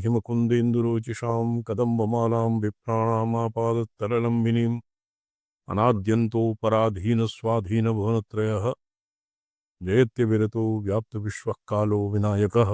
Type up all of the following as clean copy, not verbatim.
हिमकुन्देन्दुरोचिषां कदम्बमालां विप्राणामापादत्तरलम्बिनीम् अनाद्यन्तो पराधीनस्वाधीनभुवनत्रयः जयत्यविरतो व्याप्तविश्वः कालो विनायकः।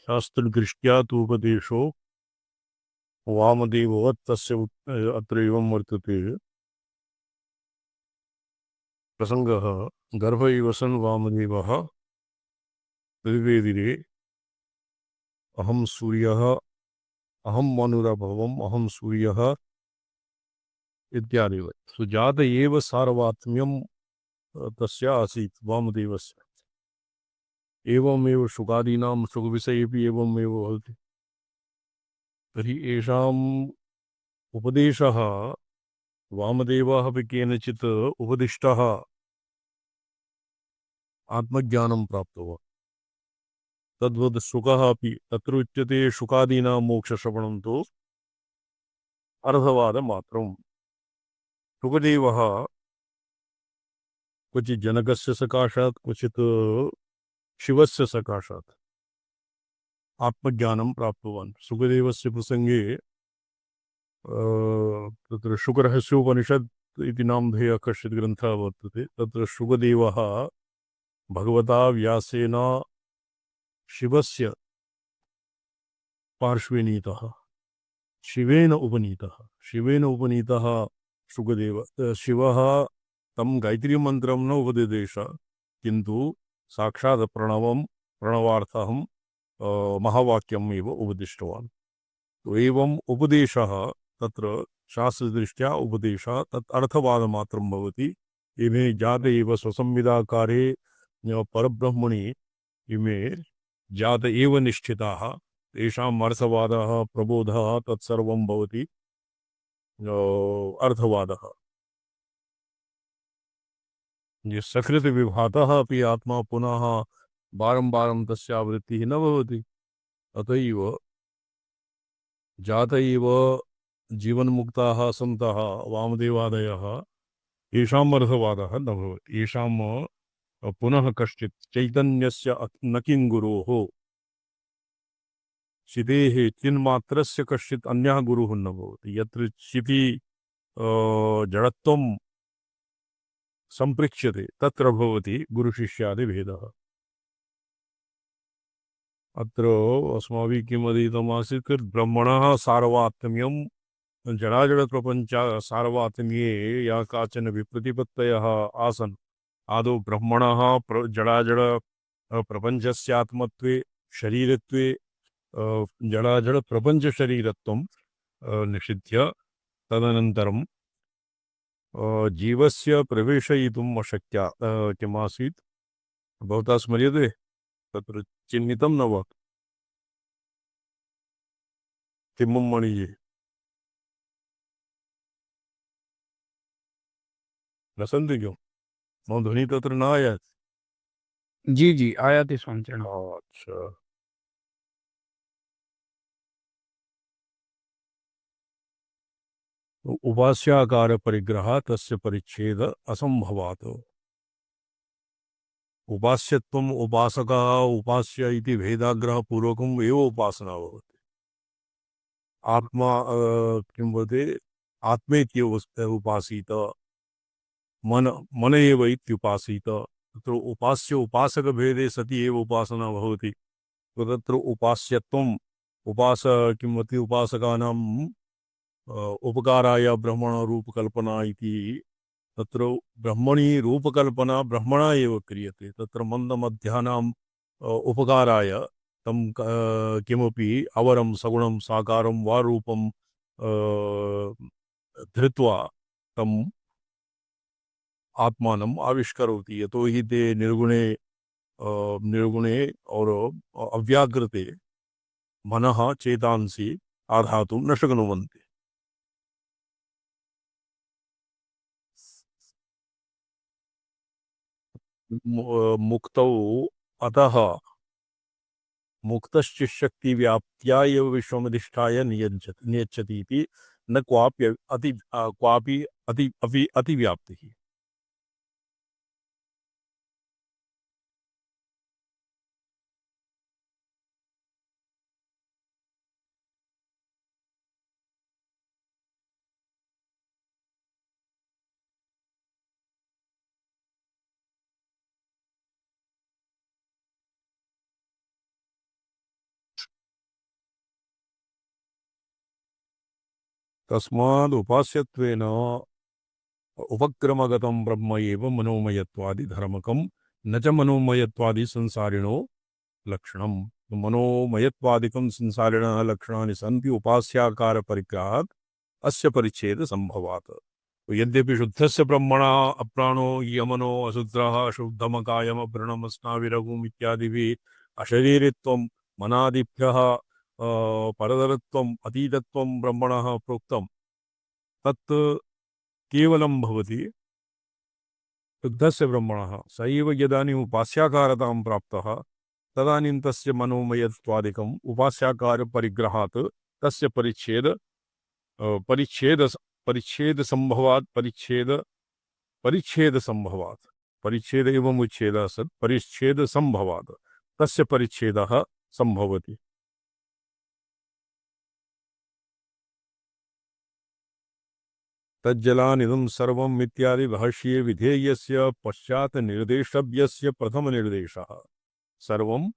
शास्त्रदृष्ट्या तु उपदेशो वामदेववत् तस्य अत्र एवं वर्तते प्रसंगः। गर्भ इव सन् वामदेवः विवेदिरे अहं सूर्यः अहं मनुरभवम् अहं सूर्यः इत्यादिवत्। सुजात एव सार्वात्म्यं तस्य आसीत् वामदेवस्य। एवमेव शुकादीनां शुकविषयेपि एवमेव भवति। तर्हि एषाम् उपदेशः वामदेवः अपि केनचित् उपदिष्टः आत्मज्ञानं प्राप्तवान्। तद्वद् शुकः अपि तत्र उच्यते शुकादीनां मोक्षश्रवणं तु अर्धवादमात्रम्। शुकदेवः क्वचित् जनकस्य सकाशात् क्वचित् शिवस्य सकाशात् आत्मज्ञानं प्राप्तवान्। शुकदेवस्य प्रसंगे तत्र शुकरहस्योपनिषत् इति नामधेयः कश्चित् ग्रन्थः वर्तते। तत्र शुकदेवः भगवता व्यासेन शिवस्य पार्श्वे नीतः, शिवेन उपनीतः शुकदेव। शिवः तं गायत्रीमन्त्रं न उपदिदेश, किन्तु साक्षात् प्रणवार्थं महावाक्यम् एव उपदिष्टवान्। तो एवम् उपदेशः तत्र शास्त्रदृष्ट्या उपदेशः तत् अर्थवादमात्रं भवति। इमे जात एव स्वसंविदाकारे परब्रह्मणि इमे जात एव निष्ठिताः, तेषाम् अर्थवादः प्रबोधः तत्सर्वं भवति अर्थवादः। ये सकृत विभातः अपि आत्मा पुनः बारं तस्य आवृत्तिः न भवति। अतएव जात एव जीवन्मुक्ताः सन्तः वामदेवादयः येषाम् अर्थवादः न भवति। येषाम् पुनः कश्चित् चैतन्यस्य न किं गुरोः चितेः चिन्मात्रस्य कश्चित् अन्यः गुरुः न भवति। यत्र चिति जडत्वं सम्पृक्ष्यते तत्र भवति गुरुशिष्यादिभेदः। अत्र अस्माभिः किम् अधीतमासीत् ब्रह्मणः सार्वात्म्यं जडाजडप्रपञ्च सार्वात्म्ये या काचन विप्रतिपत्तयः आसन्। आदौ ब्रह्मणः जडाजड प्रपञ्चस्यात्मत्वे शरीरत्वे जडाजडप्रपञ्चशरीरत्वं निषिध्य तदनन्तरं जीवस्य प्रवेशयितुम् अशक्या किमासीत् भवता स्मर्यते? तत्र चिह्नितं न वा तिम्मं मणिजी? न सन्ति क्यों? मम ध्वनि तत्र न आयात्। जी जी आया थी स्वामीचरण। अच्छा, उपास्याकार परिग्रह तस्य परिच्छेद असंभवात्। उपास्यत्वम् उपासकः उपास्य इति भेदाग्रह पूर्वकम् एव उपासना भवति। आत्मा किं वदति आत्मेत्येव उपासीत, मन एव इत्युपासीत। तत्र उपास्य उपासक भेदे सति एव उपासना भवति। तत्र उपास्यत्वम् किं वदति उपासकानां उपकाराय ब्रह्मण रूप कल्पना इति तत्र ब्रह्मणि रूपकल्पना ब्रह्मणा एव क्रियते। तत्र मन्दमध्यानाम् उपकाराय तं किमपि अवरं सगुणं साकारं वा रूपं धृत्वा तं आत्मानम् आविष्करोति। यतो हि ते निर्गुणे और अव्याकृते मनः चेतांसि आधातुं न शक्नुवन्ति। मुक्तौ अतः मुक्तश्च शक्तिव्याप्त्या एव विश्वमधिष्ठाय नियच्छति इति न क्वापि अतिव्याप्तिः। तस्माद् उपास्यत्वेन उपक्रमगतं ब्रह्म एव मनोमयत्वादि धर्मकं न च मनोमयत्वादि संसारिणो लक्षणम्। मनोमयत्वादिकं संसारिणः लक्षणानि सन्ति उपास्याकार परिग्रहात् अस्य परिच्छेद संभवात्। यद्यपि शुद्धस्य ब्रह्मणा अप्राणो यमनो अशुद्रः अशुद्धमकायम व्रणमस्नाविरघुम् इत्यादिभिः अशरीरित्वं मनादिभ्यः परतरत्वम् अतीतत्वं ब्रह्मणः प्रोक्तं तत् केवलं भवति शुद्धस्य ब्रह्मणः। स एव यदानीम् उपास्याकारतां प्राप्तः तदानीं तस्य मनोमयत्वादिकम् उपास्याकारपरिग्रहात् तस्य परिच्छेद संभवात् परिच्छेद एवं उच्छेदः सत् परिच्छेद संभवात् तस्य परिच्छेदः संभवति। तज्जलानिदं सर्वम् इत्यादि भाष्ये विधेयस्य पश्चात् निर्देशव्यस्य प्रथम निर्देशः सर्वं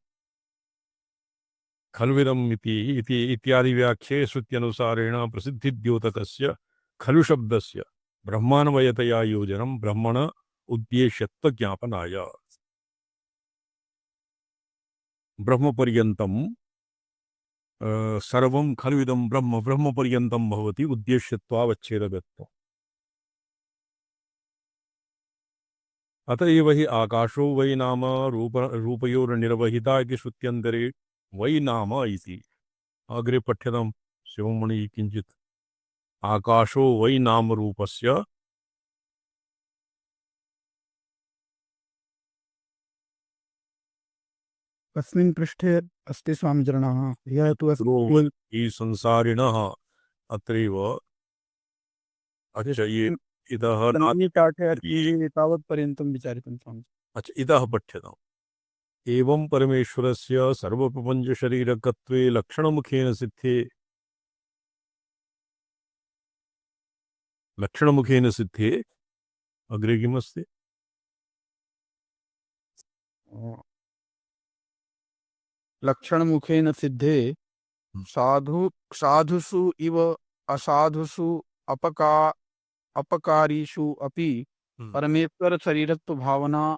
खल्विदम् इति इत्यादि व्याख्ये श्रुत्यनुसारेण प्रसिद्धिद्योतकस्य खलु शब्दस्य ब्रह्मान्वयतया योजनं ब्रह्मण उद्देश्यत्वज्ञापनाय। ब्रह्मपर्यन्तं सर्वं खल्विदं ब्रह्मपर्यन्तं भवति उद्देश्यत्वावच्छेदकत्वम्। अत एव हि आकाशो वै नाम रूपयोर्निर्वहिता इति श्रुत्यन्तरे वै नाम इति। अग्रे पठ्यतां शिवमणि किञ्चित्। आकाशो वै नाम रूपस्य कस्मिन् पृष्ठे अस्ति स्वामिचरणः? यः तु अस्ति संसारिणः अत्रैव अच्छा ये इतः तावत्पर्यन्तं विचारितं स्वामी। अच्छा इतः पठ्यताम्। एवं परमेश्वरस्य सर्वप्रपञ्चशरीरकत्वे लक्षणमुखेन सिद्धे अग्रे किमस्ति? लक्षणमुखेन सिद्धे साधुषु इव असाधुषु अपकारीषु अपि परमेश्वर शरीरत्व भावना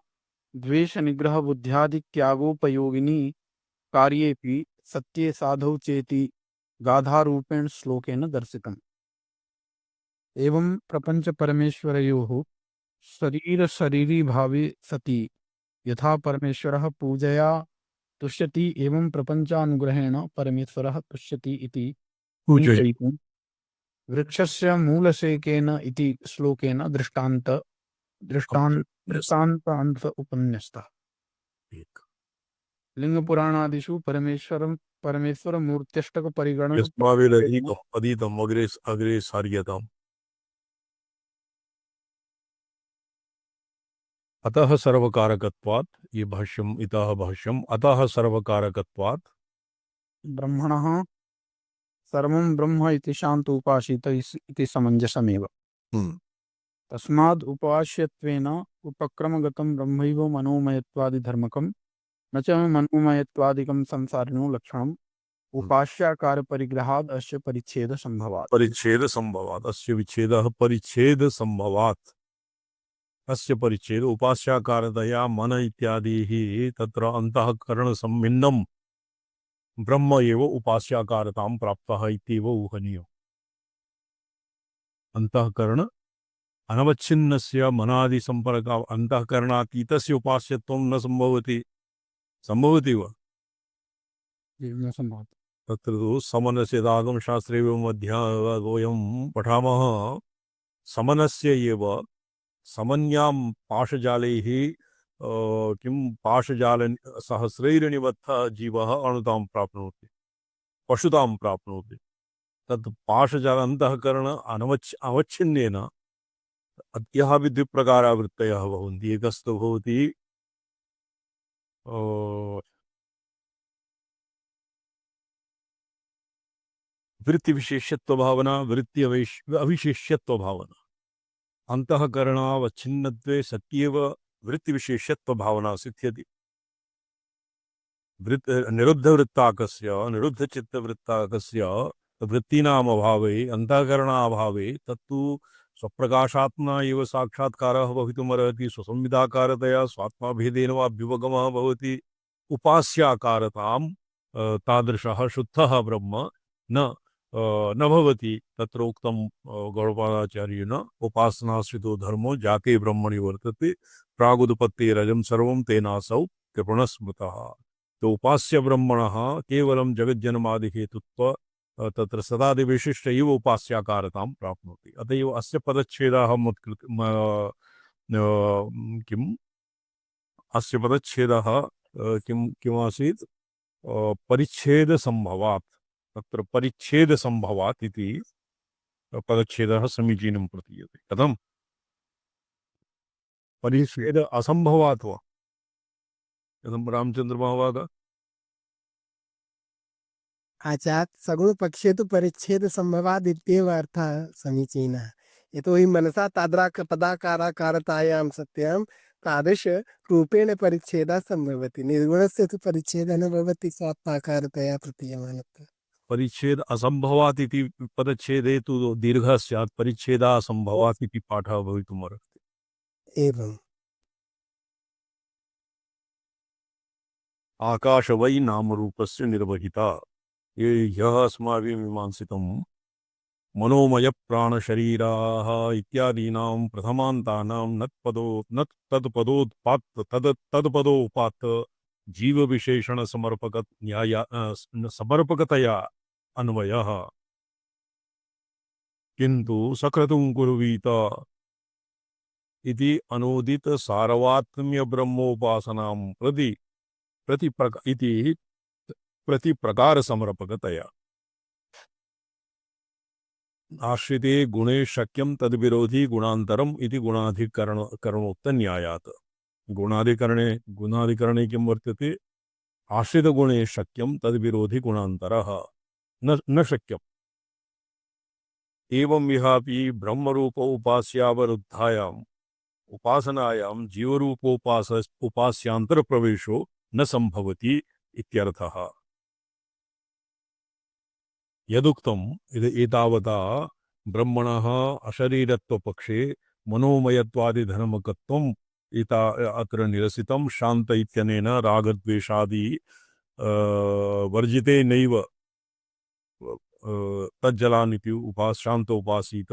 द्वेष निग्रह बुद्ध्यादि त्यागोपयोगिनी कार्येपि सत्ये साधौ चेति गाधारूपेण श्लोकेन दर्शितम्। एवं प्रपंच परमेश्वरयोः शरीर शरीरी भावे सति यथा परमेश्वरः पूजया तुष्यति एवं प्रपंचानुग्रहेण परमेश्वरः तुष्यति इति चिन्तयितुं वृक्षस्य मूलशेकेन इति श्लोकेन दृष्टान्त उपन्यस्तः। लिंगपुराणादिषु परमेश्वर मूर्त्यष्टक परिगणन अधीतम् अग्रे सार्यताम्। अतः सर्वकारकत्वात् ये भाष्यम् इतः भाष्यम् अतः सर्वकारकत्वात् ब्रह्मणः सर्वं ब्रह्म इति शान्त उपासित इति समञ्जसमेव। तस्माद् उपास्यत्वेन उपक्रमगतं ब्रह्मैव मनोमयत्वादिधर्मकं न च मनोमयत्वादिकं संसारिणो लक्षणम् उपास्याकार परिग्रहाद् अस्य परिच्छेद संभवात्। अस्य विच्छेदः परिच्छेद संभवात्। अस्य परिच्छेद उपास्याकारतया मन इत्यादिः तत्र अंतःकरण सम्मिन्नं ब्रह्म एव उपास्याकारतां प्राप्तः इत्येव ऊहनीयम्। अंतःकरण अनवच्छिन्नस्य मनादि संपर्क अंतःकरणातीतस्य उपास्यत्वं न संभवति। संभवति वा? न संभवति। तत्र तु समनस्य आगमशास्त्रे वयं पठामः। समनस्य एव समन्यां पाशजालैः किं पाशजाल सहस्रैर्निबद्धः जीवः अणुतां प्राप्नोति, पशुतां प्राप्नोति। तत् पाशजाल अंतःकरण अवच्छिन्नेन अद्यः अपि द्विप्रकारा वृत्तयः भवन्ति। एकस्तु भवति वृत्ति विशेष्यत्व भावना, वृत्ति अविशेष्यत्व भावना। अंतःकरणावच्छिन्नत्वे सत्येव वृत्ति विशेष्यत्व भावना सिद्ध्यति। निरुद्धवृत्ताकस्य निरुद्धचित्तवृत्ताकस्य वृत्तीनाम् अभावे अंतःकरणाभावे तत्तु स्वप्रकाशात्मा एव साक्षात्कारः भवितुमर्हति। स्वसंविदाकारतया स्वात्माभेदेन वा अभ्युपगमः भवति। उपास्याकारतां तादृशः शुद्धः ब्रह्म न भवति। तत्र उक्तं गौडपादाचार्येण उपासनाश्रितो धर्मो जाते ब्रह्मणि वर्तते प्रागुदुपत्तेरजं सर्वं तेनासौ कृपणः स्मृतः। तो उपास्य ब्रह्मणः केवलं जगज्जन्मादि हेतुत्व तत्र सदादि विशिष्ट एव उपास्याकारतां प्राप्नोति। अत एव अस्य पदच्छेदः किम् अस्य पदच्छेदः किमासीत्? परिच्छेद संभवात्। तत्र परिच्छेद संभवात् इति पदच्छेदः समीचीनं प्रतीयते। कथं? परिच्छेद असंभवात् वा? कथं रामचंद्र महोदय? आचार्य सगुण पक्षे तो परिच्छेद संभवाद इत्येव अर्थः समीचीनः। यतो हि मनसा पदाकारतायां सत्यां तादृश रूपेण परिच्छेदः संभवति। निर्गुणस्य तु परिच्छेदः न भवति स्वात्माकारतया प्रतीयमानत्वात्। परिच्छेद असंभवात् इति पदच्छेदे तु दीर्घः स्यात्। परिच्छेदः असंभवात् इति पाठः भवितुमर्हति। एवम्। आकाश वै नामरूपस्य निर्वहिता। ये ह्यः अस्माभिः मीमांसितं मनोमय प्राणशरीराः इत्यादीनां प्रथमान्तानां तत्पदोपात्त जीव विशेषण समर्पकतया अन्वयः। किन्तु सक्रतुं कुर्वीत इति अनूदित सारवात्म्य ब्रह्मोपासनां प्रति प्रकार समर्पकतया आश्रिते गुणे शक्यं तद्विरोधी गुणान्तरम् इति गुणाधिकरणोक्त न्यायात्। गुणाधिकरणे किं वर्तते? आश्रित गुणे शक्यं तद्विरोधी गुणान्तरः न शक्यम्। एवं विहापि ब्रह्मरूप उपास्यावरुद्धायाम् उपासनायां उपास्यांतर प्रवेशो न संभवति इत्यर्थः। यदुक्तम् एतावता ब्रह्मणः अशरीरत्वपक्षे मनोमयत्वादिधर्मकत्वम् अत्र निरसितं। शान्त इत्यनेन रागद्वेषादि वर्जिते नैव तज्जलानिति शान्त उपासीत।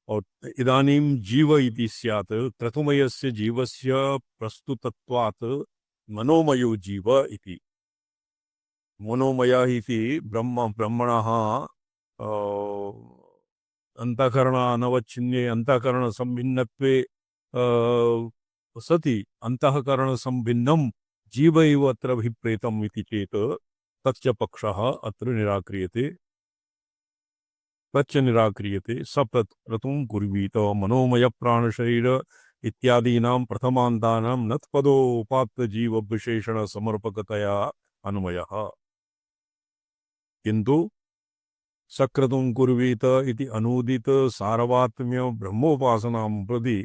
और इदानीं जीव इति स्यात् क्रतुमयस्य जीवस्य प्रस्तुतत्वात् मनोमयो जीव इति। मनोमयः इति ब्रह्मणः अंतःकरण अनवच्छिन्ने अंतःकरण संभिन्नत्वे सति अंतःकरण संभिन्नं जीव एव अत्र अभिप्रेतम् इति चेत् तच्च पक्षः अत्र निराक्रियते। सप्रतुं कुर्वीत मनोमय प्राणशरीर इत्यादीनां प्रथमान्तानां नत्पदोपात्त जीव विशेषण समर्पकतया अन्वयः। किन्तु सक्रतुं कुर्वीत इति अनूदित सारवात्म्य ब्रह्मोपासनां प्रति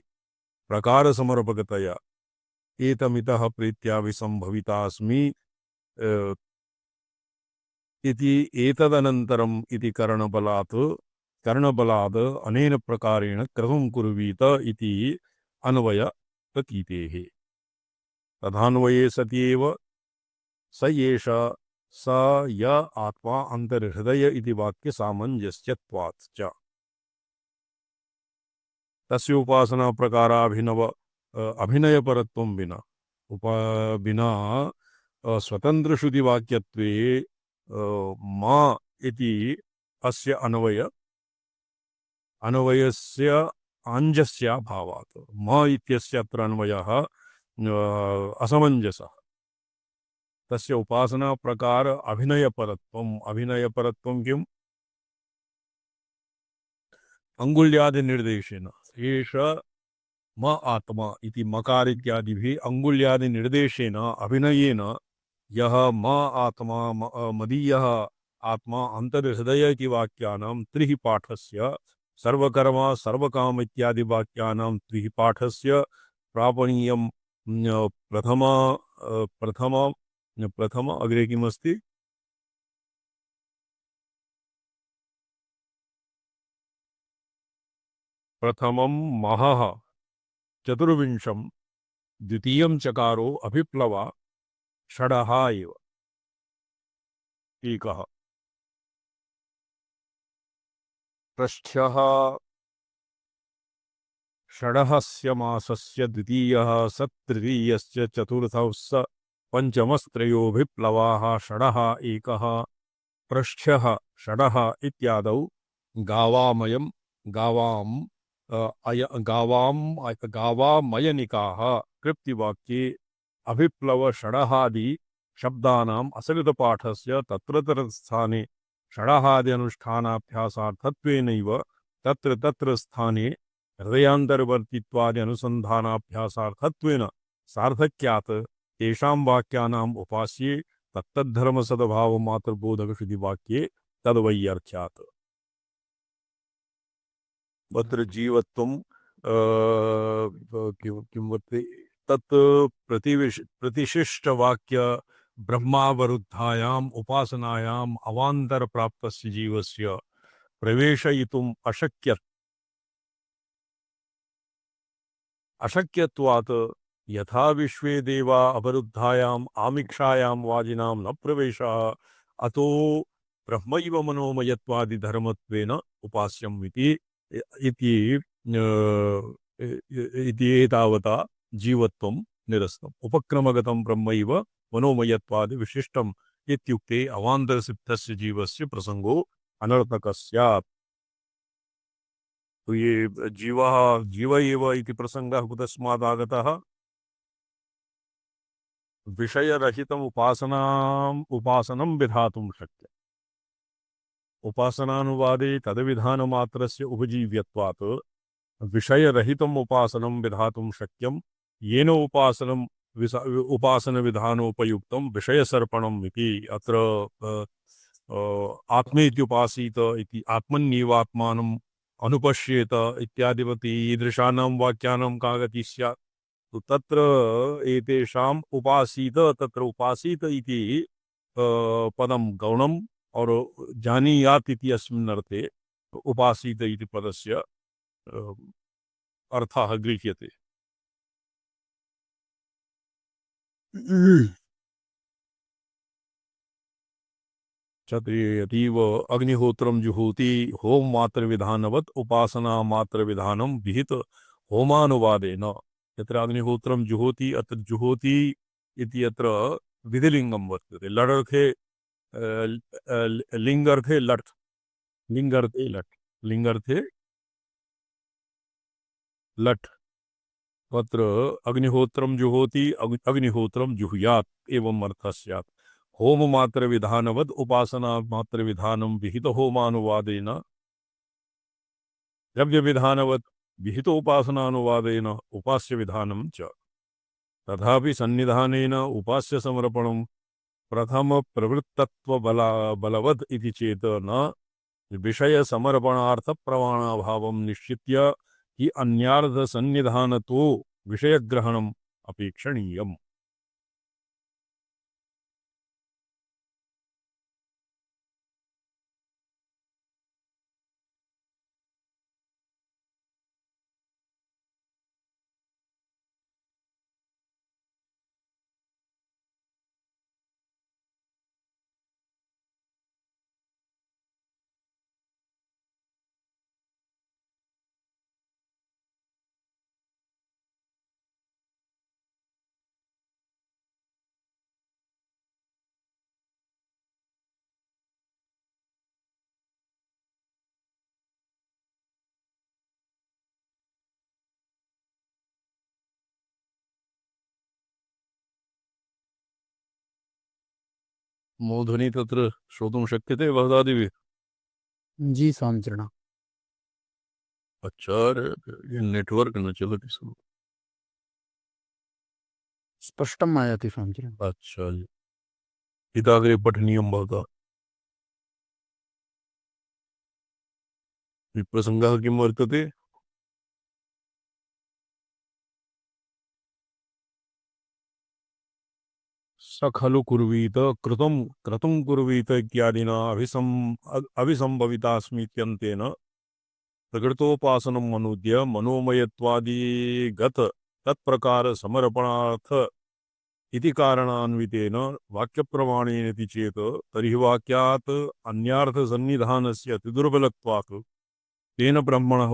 प्रकार समर्पकतया एतमितः प्रीत्या विसंभवितास्मि इति एतदनन्तरम् इति करणबलात् अनेन प्रकारेण क्रतुं कुर्वीत इति अन्वय प्रतीतेः तथान्वये सत्येव स एष स य आत्मा अंतर्हृदय इति वाक्य सामंजस्यत्वात् च तस्य उपासना प्रकाराभिनव अभिनयपरत्वं विना बिना स्वतंत्र श्रुति वाक्यत्वे मा इति अस्य अन्वयस्य आञ्जस्य भावात् म इत्यस्य अत्र अन्वयः असमञ्जसः तस्य उपासना प्रकार अभिनयपरत्वं किम् अंगुल्यादि निर्देशेन एष म आत्मा इति मकार इत्यादिभिः अंगुल्यादि निर्देशेन अभिनयेन यह म आत्मा मदीयः आत्मा अंतर्हृदय इति वाक्यानां त्रिः पाठस्य सर्वकर्म सर्वकाम इत्यादि वाक्यानां त्रिः पाठस्य प्रापणीयं प्रथम अग्रे किमस्ति प्रथमं महः चतुर्विंशं द्वितीयं चकारो अभिप्लवा षडः एव एकः पृष्ठ्यः षडहस्य मासस्य द्वितीयः स तृतीयस्य चतुर्थः स पंचमस्त्रयोभिप्लवाः षडः एकः पृष्ठ्यः षडः इत्यादौ गावामयं गावामयनिकाः कृप्तिवाक्ये अभिप्लव षडहादि शब्दानाम् असलितपाठस्य तत्र स्थाने षडहादि अनुष्ठानाभ्यासार्थत्वेनैव तत्र स्थाने हृदयान्तर्वर्तित्वादि अनुसन्धानाभ्यासार्थत्वेन सार्थक्यात् तेषां वाक्यानाम् उपास्ये तत्तद्धर्मसद्भावमात्रबोधकश्रुतिवाक्ये तद्वैयर्थ्यात् तत्र जीवत्वं किं वर्तते तत् प्रतिशिष्टवाक्य ब्रह्मावरुद्धायाम् उपासनायाम् अवान्तरप्राप्तस्य जीवस्य प्रवेशयितुम् अशक्यत्वात् यथा विश्वे देवा अवरुद्धायाम् आमिक्षायां वाजिनां न प्रवेशः अतो ब्रह्मैव मनोमयत्वादिधर्मत्वेन उपास्यम् इति एतावता जीवत्वं निरस्तम् उपक्रमगतं ब्रह्मैव मनोमयत्वादि विशिष्टम् इत्युक्ते अवान्तरसिद्धस्य जीवस्य प्रसंगो अनर्थकः स्यात्। तो ये जीव एव इति प्रसंगः कुतस्मात् आगतः विषयरहितम् उपासनं विधातुं शक्यम् उपासनानुवादे तदविधानमात्रस्य उपजीव्यत्वात् विषयरहितम् उपासनं विधातुं शक्यं येन उपासनविधानोपयुक्तं विषयसर्पणम् इति अत्र आत्मेत्युपासीत इति आत्मन्येवात्मानम् अनुपश्येत इत्यादिवति ईदृशानां वाक्यानां का गतिः स्यात् तो तत्र एतेषाम् उपासीत तत्र उपासीत इति पदं गौणम् और जानीयात् इति अस्मिन् अर्थे उपासीत इति पदस्य अर्थः गृह्यते। यतीव अग्निहोत्रं जुहोति होम मात्र विधानवत् उपासना मात्र विधानं विहित होमानुवादेन यत्र अग्निहोत्रं जुहोति अत्र जुहोति इति अत्र विधिलिङ्गं वर्तते लडर्थे लिङ्गर्थे लट् लिङ्गर्थे लट् तत्र अग्निहोत्रं जुहोति अग्निहोत्रं जुहुयात् एवं अर्थः स्यात्। होम मात्र विधानवद उपासना मात्र विधानं विहित होमानुवादेन द्रव्य विधानवद विहित उपासनानुवादेन उपास्य विधानं च तथापि सन्निधानेन उपास्य समर्पणं प्रथम प्रवृत्तत्व बलवद इति चेत न विषय समर्पणार्थ प्रमाणाभावं निश्चित्य हि अन्यार्थ सन्निधानतो विषयग्रहणम् अपेक्षणीयम्। मूर्धनि तत्र श्रोतुं शक्यते वददादिभिः? जी स्वामिचरण। अच्छा रे, ये नेटवर्क न चलति स्म। स्पष्टम् आयाति स्वामिचरण। अच्छा जी, इदाग्रे पठनीयं भवता। प्रसङ्गः किं वर्तते? स खलु कुर्वीत कृतं क्रतुं कुर्वीत इत्यादिना अभिसंभवितास्मीत्यन्तेन प्रकृतोपासनम् अनुद्य मनोमयत्वादिगत तत्प्रकार समर्पणार्थ इति कारणान्वितेन वाक्यप्रमाणेन इति चेत् तर्हि वाक्यात् अन्यार्थसन्निधानस्य अतिदुर्बलत्वात् तेन ब्रह्मणः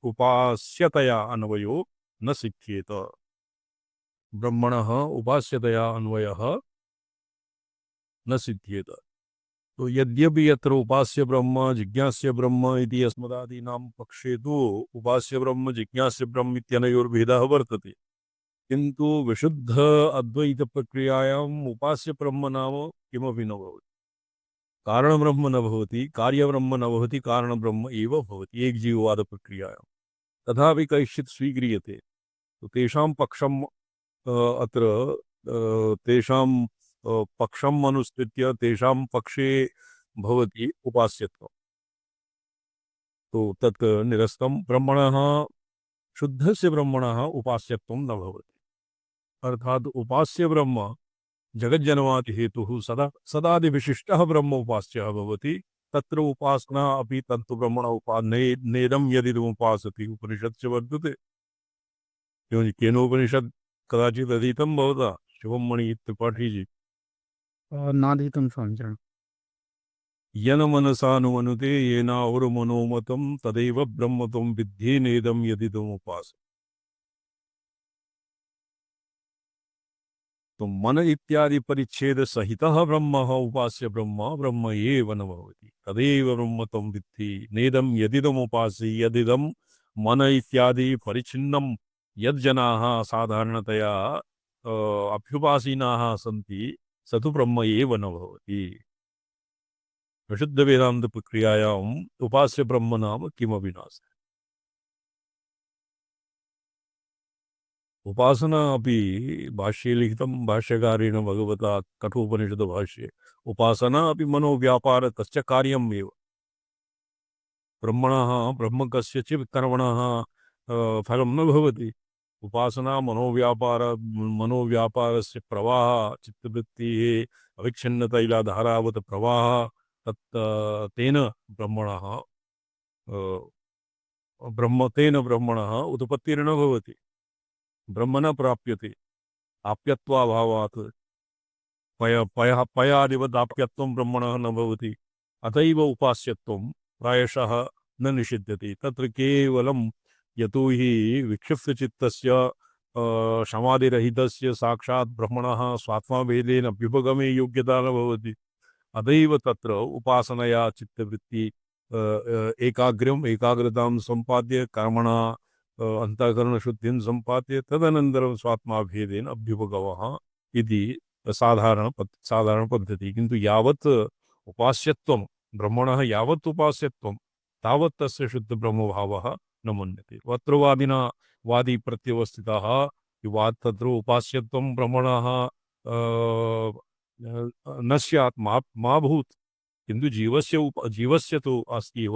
उपास्यतया अन्वयो न सिद्ध्येत। ब्रह्मणः उपास्यतया अन्वयः न सिद्ध्येत। तो यद्यपि यत्र उपास्य ब्रह्म जिज्ञास्य ब्रह्म इति अस्मदादीनां पक्षे तु उपास्य ब्रह्म जिज्ञास्य ब्रह्म इत्यनयोर्भेदः वर्तते, किन्तु विशुद्ध अद्वैत प्रक्रियायाम् उपास्य ब्रह्म नाम किमपि न भवति। कारण ब्रह्म न भवति, कार्य ब्रह्म न भवति, कारण ब्रह्म एव भवति एक जीववाद प्रक्रियायां। तथापि कैश्चित् स्वीक्रियते, तो तेषां पक्षम् अत्र तेषां पक्षम् अनुसृत्य तेषां पक्षे भवति उपास्यत्वम्। तो तत् निरस्तं ब्रह्मणः शुद्धस्य ब्रह्मणः उपास्यत्वं न भवति। अर्थात् उपास्य ब्रह्म जगज्जन्मादि हेतुः सदादिविशिष्टः ब्रह्म उपास्यः भवति। तत्र उपासना अपि तन्तु ब्रह्मण नेदं यदिदमुपासति उपनिषत् वर्तते। केनोपनिषद कदाचित् अधीतं भवता? शिवं मणि त्रिपाठी जी। नाधीतं स्वामिचरण। यन मनसानुमनुते येनावृमनोमतं तदैव ब्रह्मत्वं विद्धि नेदं यदिदमुपास। तो मन इत्यादि परिच्छेद सहितः ब्रह्म उपास्य ब्रह्म ब्रह्म एव न भवति। तदेव ब्रह्मत्वं विद्धि नेदं यदिदमुपासि। यदिदं मन इत्यादि परिच्छिन्नं यज्जनाः साधारणतया अभ्युपासीनाः सन्ति स तु ब्रह्म एव न भवति। विशुद्ध वेदांत प्रक्रियायाम् उपास्य ब्रह्म नाम किमपि नास्ति। उपासना अपि भाष्ये लिखितं भाष्यकारेण भगवता कठोपनिषद भाष्ये उपासना अपि मनोव्यापार तस्य कार्यम् एव। ब्रह्मणः ब्रह्म कस्यचित् कर्मणः फलं न भवति। उपासना मनोव्यापारस्य प्रवाह चित्तवृत्तिः अविच्छिन्नतैलधारावत् प्रवाह तत् तेन ब्रह्मणः तेन ब्रह्मणः उत्पत्तिर्न भवति। ब्रह्म न प्राप्यते आप्यत्वाभावात्। पयादिवदाप्यत्वं ब्रह्मणः न भवति। अतैव उपास्यत्वं प्रायशः न निषिध्यते। तत्र केवलं यतो हि विक्षिप्तचित्तस्य समाधिरहितस्य साक्षात् ब्रह्मणः स्वात्माभेदेन अभ्युपगमे योग्यता न भवति। अतैव तत्र उपासनया चित्तवृत्ति एकाग्रतां सम्पाद्य कर्मणा अंतःकरणशुद्धिं सम्पाद्य तदनन्तरं स्वात्माभेदेन अभ्युपगमः इति साधारण पद्धति। किन्तु यावत् उपास्यत्वं ब्रह्मणः यावत् उपास्यत्वं तावत् तस्य शुद्ध ब्रह्मभावः न मन्यते। अत्र वादी प्रत्यवस्थितः तत्र उपास्यत्वं ब्रह्मणः न स्यात् मा भूत्, किन्तु जीवस्य तु अस्ति एव।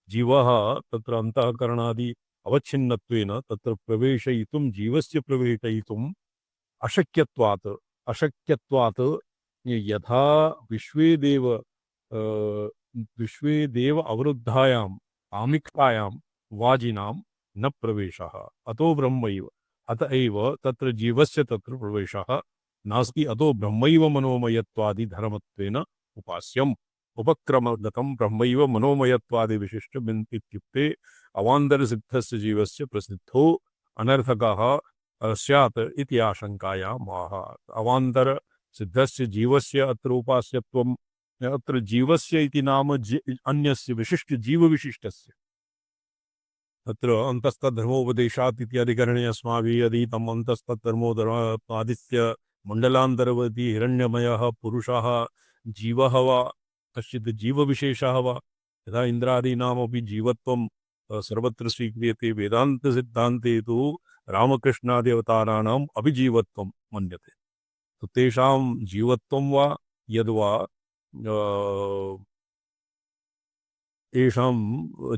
जीवः तत्र अंतःकरणादि अवच्छिन्नत्वेन तत्र प्रवेशयितुं जीवस्य प्रवेशयितुम् अशक्यत्वात् यथा विश्वे देव अवरुद्धायां कामिकायां वाजिनां न प्रवेशः अतो ब्रह्मैव। अत एव तत्र जीवस्य तत्र प्रवेशः नास्ति। अतो ब्रह्मैव मनोमयत्वादि धर्मत्वेन उपास्यम्। उपक्रमगतं ब्रह्मैव मनोमयत्वादि विशिष्टम् इत्युक्ते अवान्तरसिद्धस्य जीवस्य प्रसिद्धो अनर्थकः स्यात् इति आशंकायाम् आह। अवान्तर सिद्धस्य जीवस्य अत्र उपास्यत्वम्। अत्र जीवस्य इति नाम अन्यस्य विशिष्ट जीवविशिष्टस्य। अत्र अन्तस्तद्धर्मोपदेशात् इत्यादिकरणे अस्माभिः अधीतम् अन्तस्तद्धर्मो आदित्य मण्डलान्तर्वर्ती हिरण्यमयः पुरुषः जीवः वा कश्चित् जीवविशेषः वा यथा इन्द्रादीनामपि जीवत्वं सर्वत्र स्वीक्रियते वेदान्तसिद्धान्ते तु रामकृष्णादि अवताराणाम् अभिजीवत्वं मन्यते तो तेषां जीवत्वं वा यद्वा येषां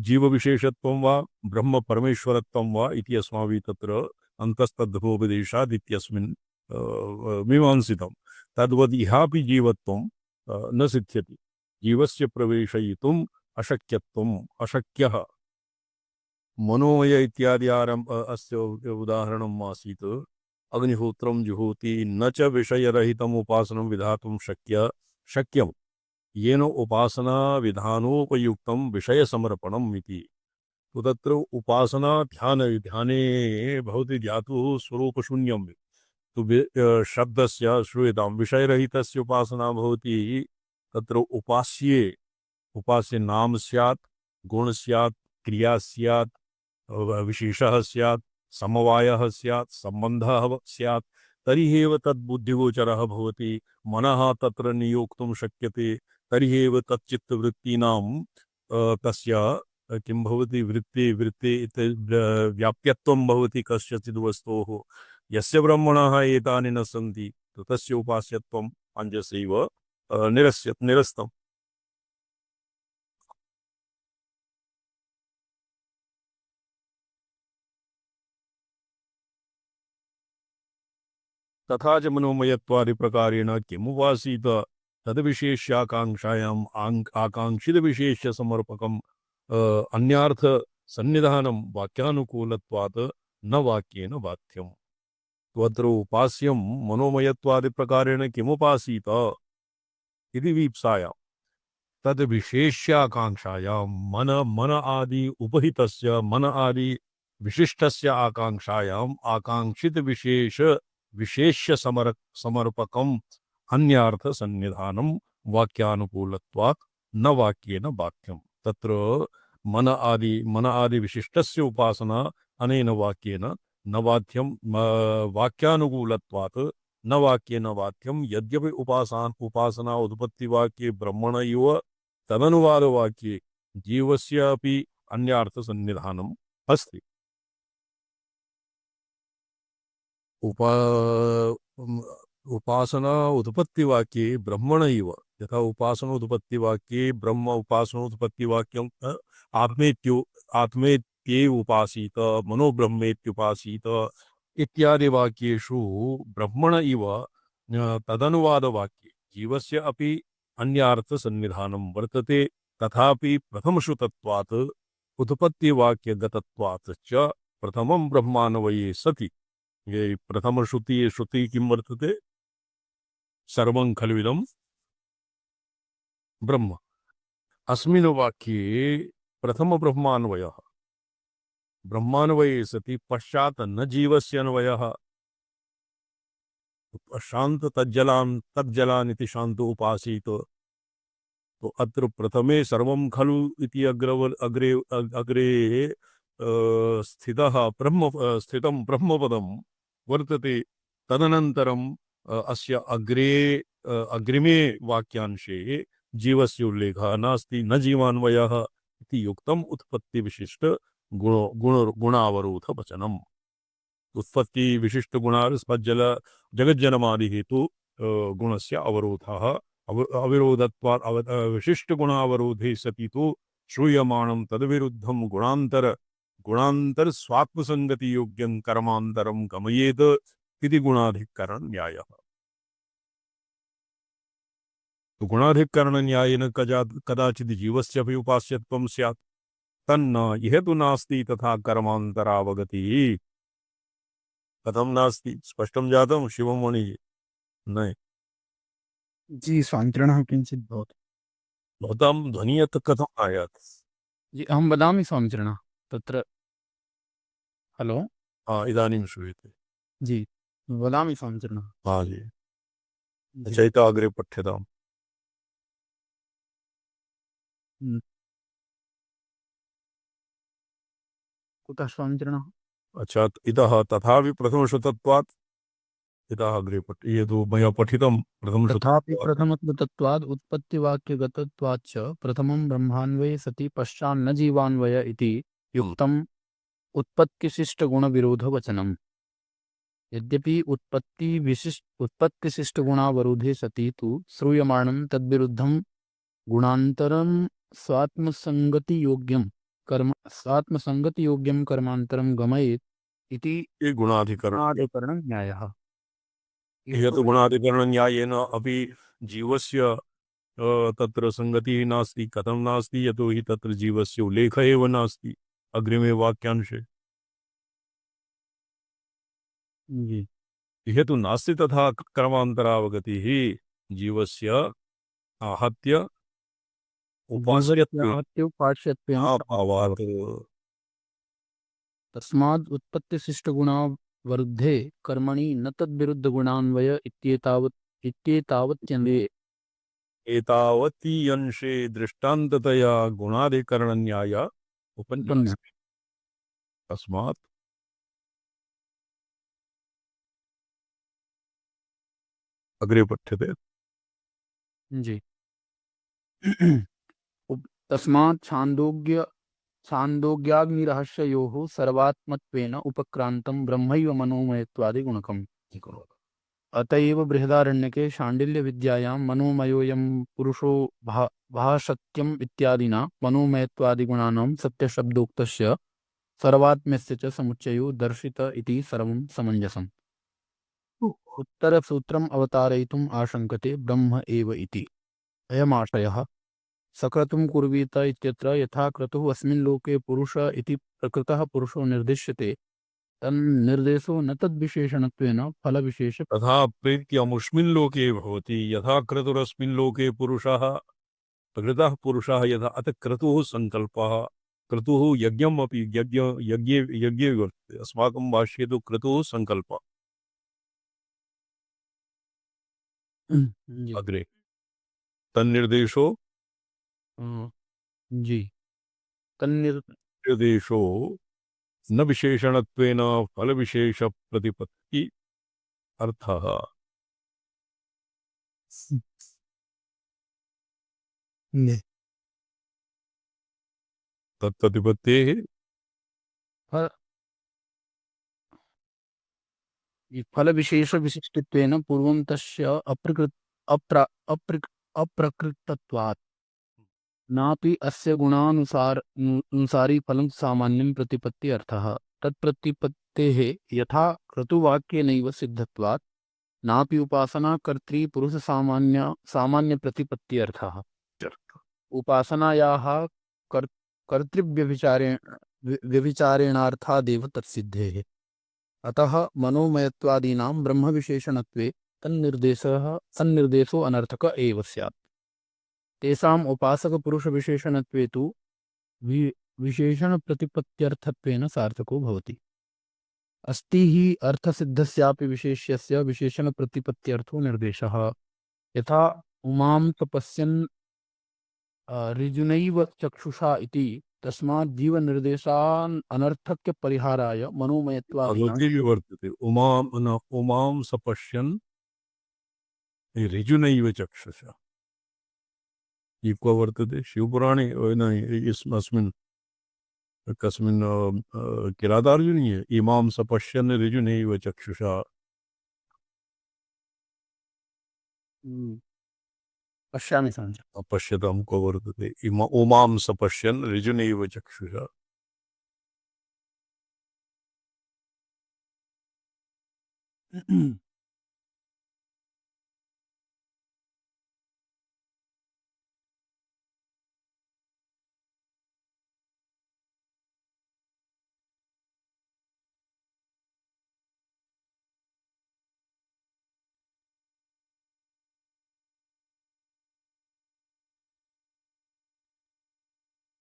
जीवविशेषत्वं वा ब्रह्मपरमेश्वरत्वं वा इति अस्माभिः तत्र अन्तस्तद्धोपदेशात् इत्यस्मिन् मीमांसितं तद्वद् इहापि जीवत्वं न सिद्ध्यति जीवस्य प्रवेशयितुम् अशक्यत्वम् अशक्यः मनोमय इत्यादि अस्य उदाहरणम् आसीत् अग्निहोत्रं जुहोति न च विषयरहितम् उपासनं विधातुं शक्यम् येन उपासना विधानोपयुक्तं विषयसमर्पणम् इति तो तत्र उपासना ध्याने भवति ध्यातुः स्वरूपशून्यं तो शब्दस्य श्रूयतां विषयरहितस्य उपासना भवति तत्र उपास्य नाम स्यात् गुण स्यात् क्रिया स्यात् विशेषः स्यात् समवायः स्यात् सम्बन्धः स्यात् तर्हि एव तद्बुद्धिगोचरः भवति मनः तत्र नियोक्तुं शक्यते तर्हि एव तच्चित्तवृत्तीनां तस्य किं भवति वृत्ति व्याप्यत्वं भवति कस्यचिद् वस्तोः यस्य ब्रह्मणः एतानि न सन्ति तस्य उपास्यत्वम् अञ्जसैव निरस्तम् तथा च मनोमयत्वादिप्रकारेण किमुपासीत तद्विशेष्याकाङ्क्षायाम् आकाङ्क्षितविशेष्यसमर्पकम् अन्यार्थसन्निधानं वाक्यानुकूलत्वात् न वाक्येन बाध्यम् त्वत्र उपास्यं मनोमयत्वादिप्रकारेण किमुपासीत इति वीप्सायां तद्विशेष्याकाङ्क्षायां मन आदि उपहितस्य मन आदि विशिष्टस्य आकाङ्क्षायाम् विशेष्य समर्पकम् अन्यार्थसन्निधानं वाक्यानुकूलत्वात् न वाक्येन बाध्यम् तत्र मन आदि विशिष्टस्य उपासना अनेन वाक्येन न बाध्यं वाक्यानुकूलत्वात् न वाक्येन बाध्यं यद्यपि उपासना उत्पत्तिवाक्ये ब्रह्मण इव तदनुवादवाक्ये जीवस्यापि अन्यार्थसन्निधानम् अस्ति उपासना उत्पत्तिवाक्ये ब्रह्मण इव यथा उपासना उत्पत्तिवाक्ये ब्रह्म उपासना उत्पत्तिवाक्यं आत्मेत्येव उपासीत मनोब्रह्मेत्युपासीत इत्यादि वाक्येषु ब्रह्मण इव तदनुवादवाक्ये जीवस्य अपि अन्यार्थसन्निधानं वर्तते तथापि प्रथमश्रुतत्वात् उत्पत्तिवाक्यगतत्वात् च प्रथमं ब्रह्मान्वये सति ये श्रुति किं वर्तते सर्वं खल्विदं ब्रह्म अस्मिन् वाक्ये प्रथम ब्रह्मान्वये सति पश्चात् न जीवस्य अन्वयः शांत तज्जलान् इति शांतो उपासीत तो अत्र प्रथमे सर्वं खलु इति अग्रे स्थितं ब्रह्मपदं वर्तते तदनन्तरं अस्य अग्रिमे वाक्यांशे जीवस्य उल्लेखः नास्ति न जीवान्वयः इति युक्तम् उत्पत्तिविशिष्ट गुणावरोधवचनम् उत्पत्ति विशिष्ट गुणास्पज्जल जगज्जनमादि हेतु गुणस्य अवरोधः अविरोधत्वात् विशिष्ट गुणावरोधे सति तु श्रूयमाणं तद्विरुद्धं गुणान्तर स्वात्मसंगति योग्यं कर्मान्तरं गमयेत इति गुणाधिकरण न्यायः तो गुणाधिकरण न्यायेन कदाचित् जीवस्यापि उपास्यत्वं स्यात् तन्न इह तु नास्ति तथा कर्मान्तरावगतिः कथं नास्ति स्पष्टं जातं शिवमणि न जी स्वामिचरणः किञ्चित् भवतु भवतां ध्वनिः कथम् आयाति जी अहं वदामि स्वामिचरणः तत्र हलो इदानीं श्रूयते जी वदामि स्वामिचरणः हाँ जी चैता अग्रे पठ्यताम् कुतः स्वामिचरणः अच्छा इतः तथापि प्रथमश्रुतत्वात् यथा अग्रे ये तो मया पठितं प्रथम तथापि प्रथमत्वतत्वाद् उत्पत्तिवाक्यगतत्वाच्च प्रथमं ब्रह्मान्वये सति पश्चान्न जीवान्वय इति युक्तम् उत्पत्तिशिष्टगुणविरोधवचनम्। यद्यपि उत्पत्तिशिष्टगुणावरोधे सति तु श्रूयमाणं तद्विरुद्धं गुणान्तरं स्वात्मसंगतियोग्यं कर्मान्तरं गमयेत् इति ये गुणाधिकरण गुणाधिकरणन्यायः। यत् गुणाधिकरणन्यायेन अपि जीवस्य तत्र संगतिः नास्ति। कथं नास्ति? यतोहि तत्र जीवस्य उल्लेखः एव नास्ति अग्रिमे वाक्यांशे। जी। हेतु नास्ति तथा क्रमान्तरावगतिः जीवस्य आहत्य उपास्यत्वेन अभावात्। तस्माद् उत्पत्तिशिष्टगुणावरुद्धे कर्मणि न तद्विरुद्धगुणान्वय इत्येतावत्यन्वे। एतावती अंशे दृष्टान्ततया गुणाधिकरणन्याय उपन्यासः। तस्मात् अग्रे पठ्यते। जी। तस्मात् छान्दोग्याग्निरहस्ययोः सर्वात्मत्वेन उपक्रान्तं ब्रह्मैव मनोमयत्वादिगुणकम्। अतएव बृहदारण्यके शाण्डिल्यविद्यायां मनोमयोऽयं पुरुषो भाषत्यम् इत्यादिना मनोमयत्वादिगुणानां सत्यशब्दोक्तस्य सर्वात्म्यस्य च समुच्चयो दर्शित इति सर्वं समञ्जसम्। उत्तरसूत्रम् अवतारयितुम् आशङ्कते ब्रह्म एव इति। अयमाशयः सक्रतुं कुर्वीत इत्यत्र यथा क्रतुः अस्मिन् लोके पुरुष इति प्रकृतः पुरुषो निर्दिश्यते तन्निर्देशो न तद्विशेषणत्वेन फलविशेष तथा प्रीत्यमुष्मिन् लोके भवति यथा क्रतुरस्मिन् लोके पुरुषः प्रकृतः पुरुषः यथा अतः क्रतुः संकल्पः। क्रतुः यज्ञम् अपि यज्ञे वर्तते। अस्माकं भाष्ये तु क्रतुः संकल्पः। जी। अग्रे तन्निर्देशो जी। निर्देशो न विशेषणत्वेन फलविशेष प्रतिपत्ति अर्थः। तत्प्रतिपत्तेः फलविशेषविशिष्टत्वेन पूर्वं तस्य अप्रकृतत्वात् नापि अस्य गुणानुसारी फलं सामान्यं प्रतिपत्ति अर्थः। तत्प्रतिपत्तेः यथा क्रतुवाक्येनैव सिद्धत्वात् नापि उपासना कर्त्री पुरुष सामान्य प्रतिपत्ति अर्थः। उपासनायाः कर्तृव्यभिचारेणार्थादेव तत्सिद्धेः। अतः मनोमयत्वादीनां ब्रह्मविशेषणत्वे तन्निर्देशो अनर्थक एव स्यात्। तेषाम् उपासकपुरुषविशेषणत्वे तु विशेषणप्रतिपत्त्यर्थत्वेन सार्थको भवति। अस्ति हि अर्थसिद्धस्यापि विशेष्यस्य विशेषणप्रतिपत्त्यर्थो निर्देशः। यथा उमां तपस्यन् ऋजुनैव चक्षुषा इति तस्मात् जीवनिर्देशान् अनर्थक्यपरिहाराय मनोमयत्वादीनां अग्रे वर्तते। उमां सपश्यन् ऋजुनैव चक्षुषा। ये क्व वर्तते? शिवपुराणे अस्मिन् कस्मिन् किरातार्जुनीये इमां सपश्यन् ऋजुनैव चक्षुषा। पश्यामि संजय। पश्यतां क्व वर्तते? उमां सपश्यन् ऋजुनैव चक्षुषा।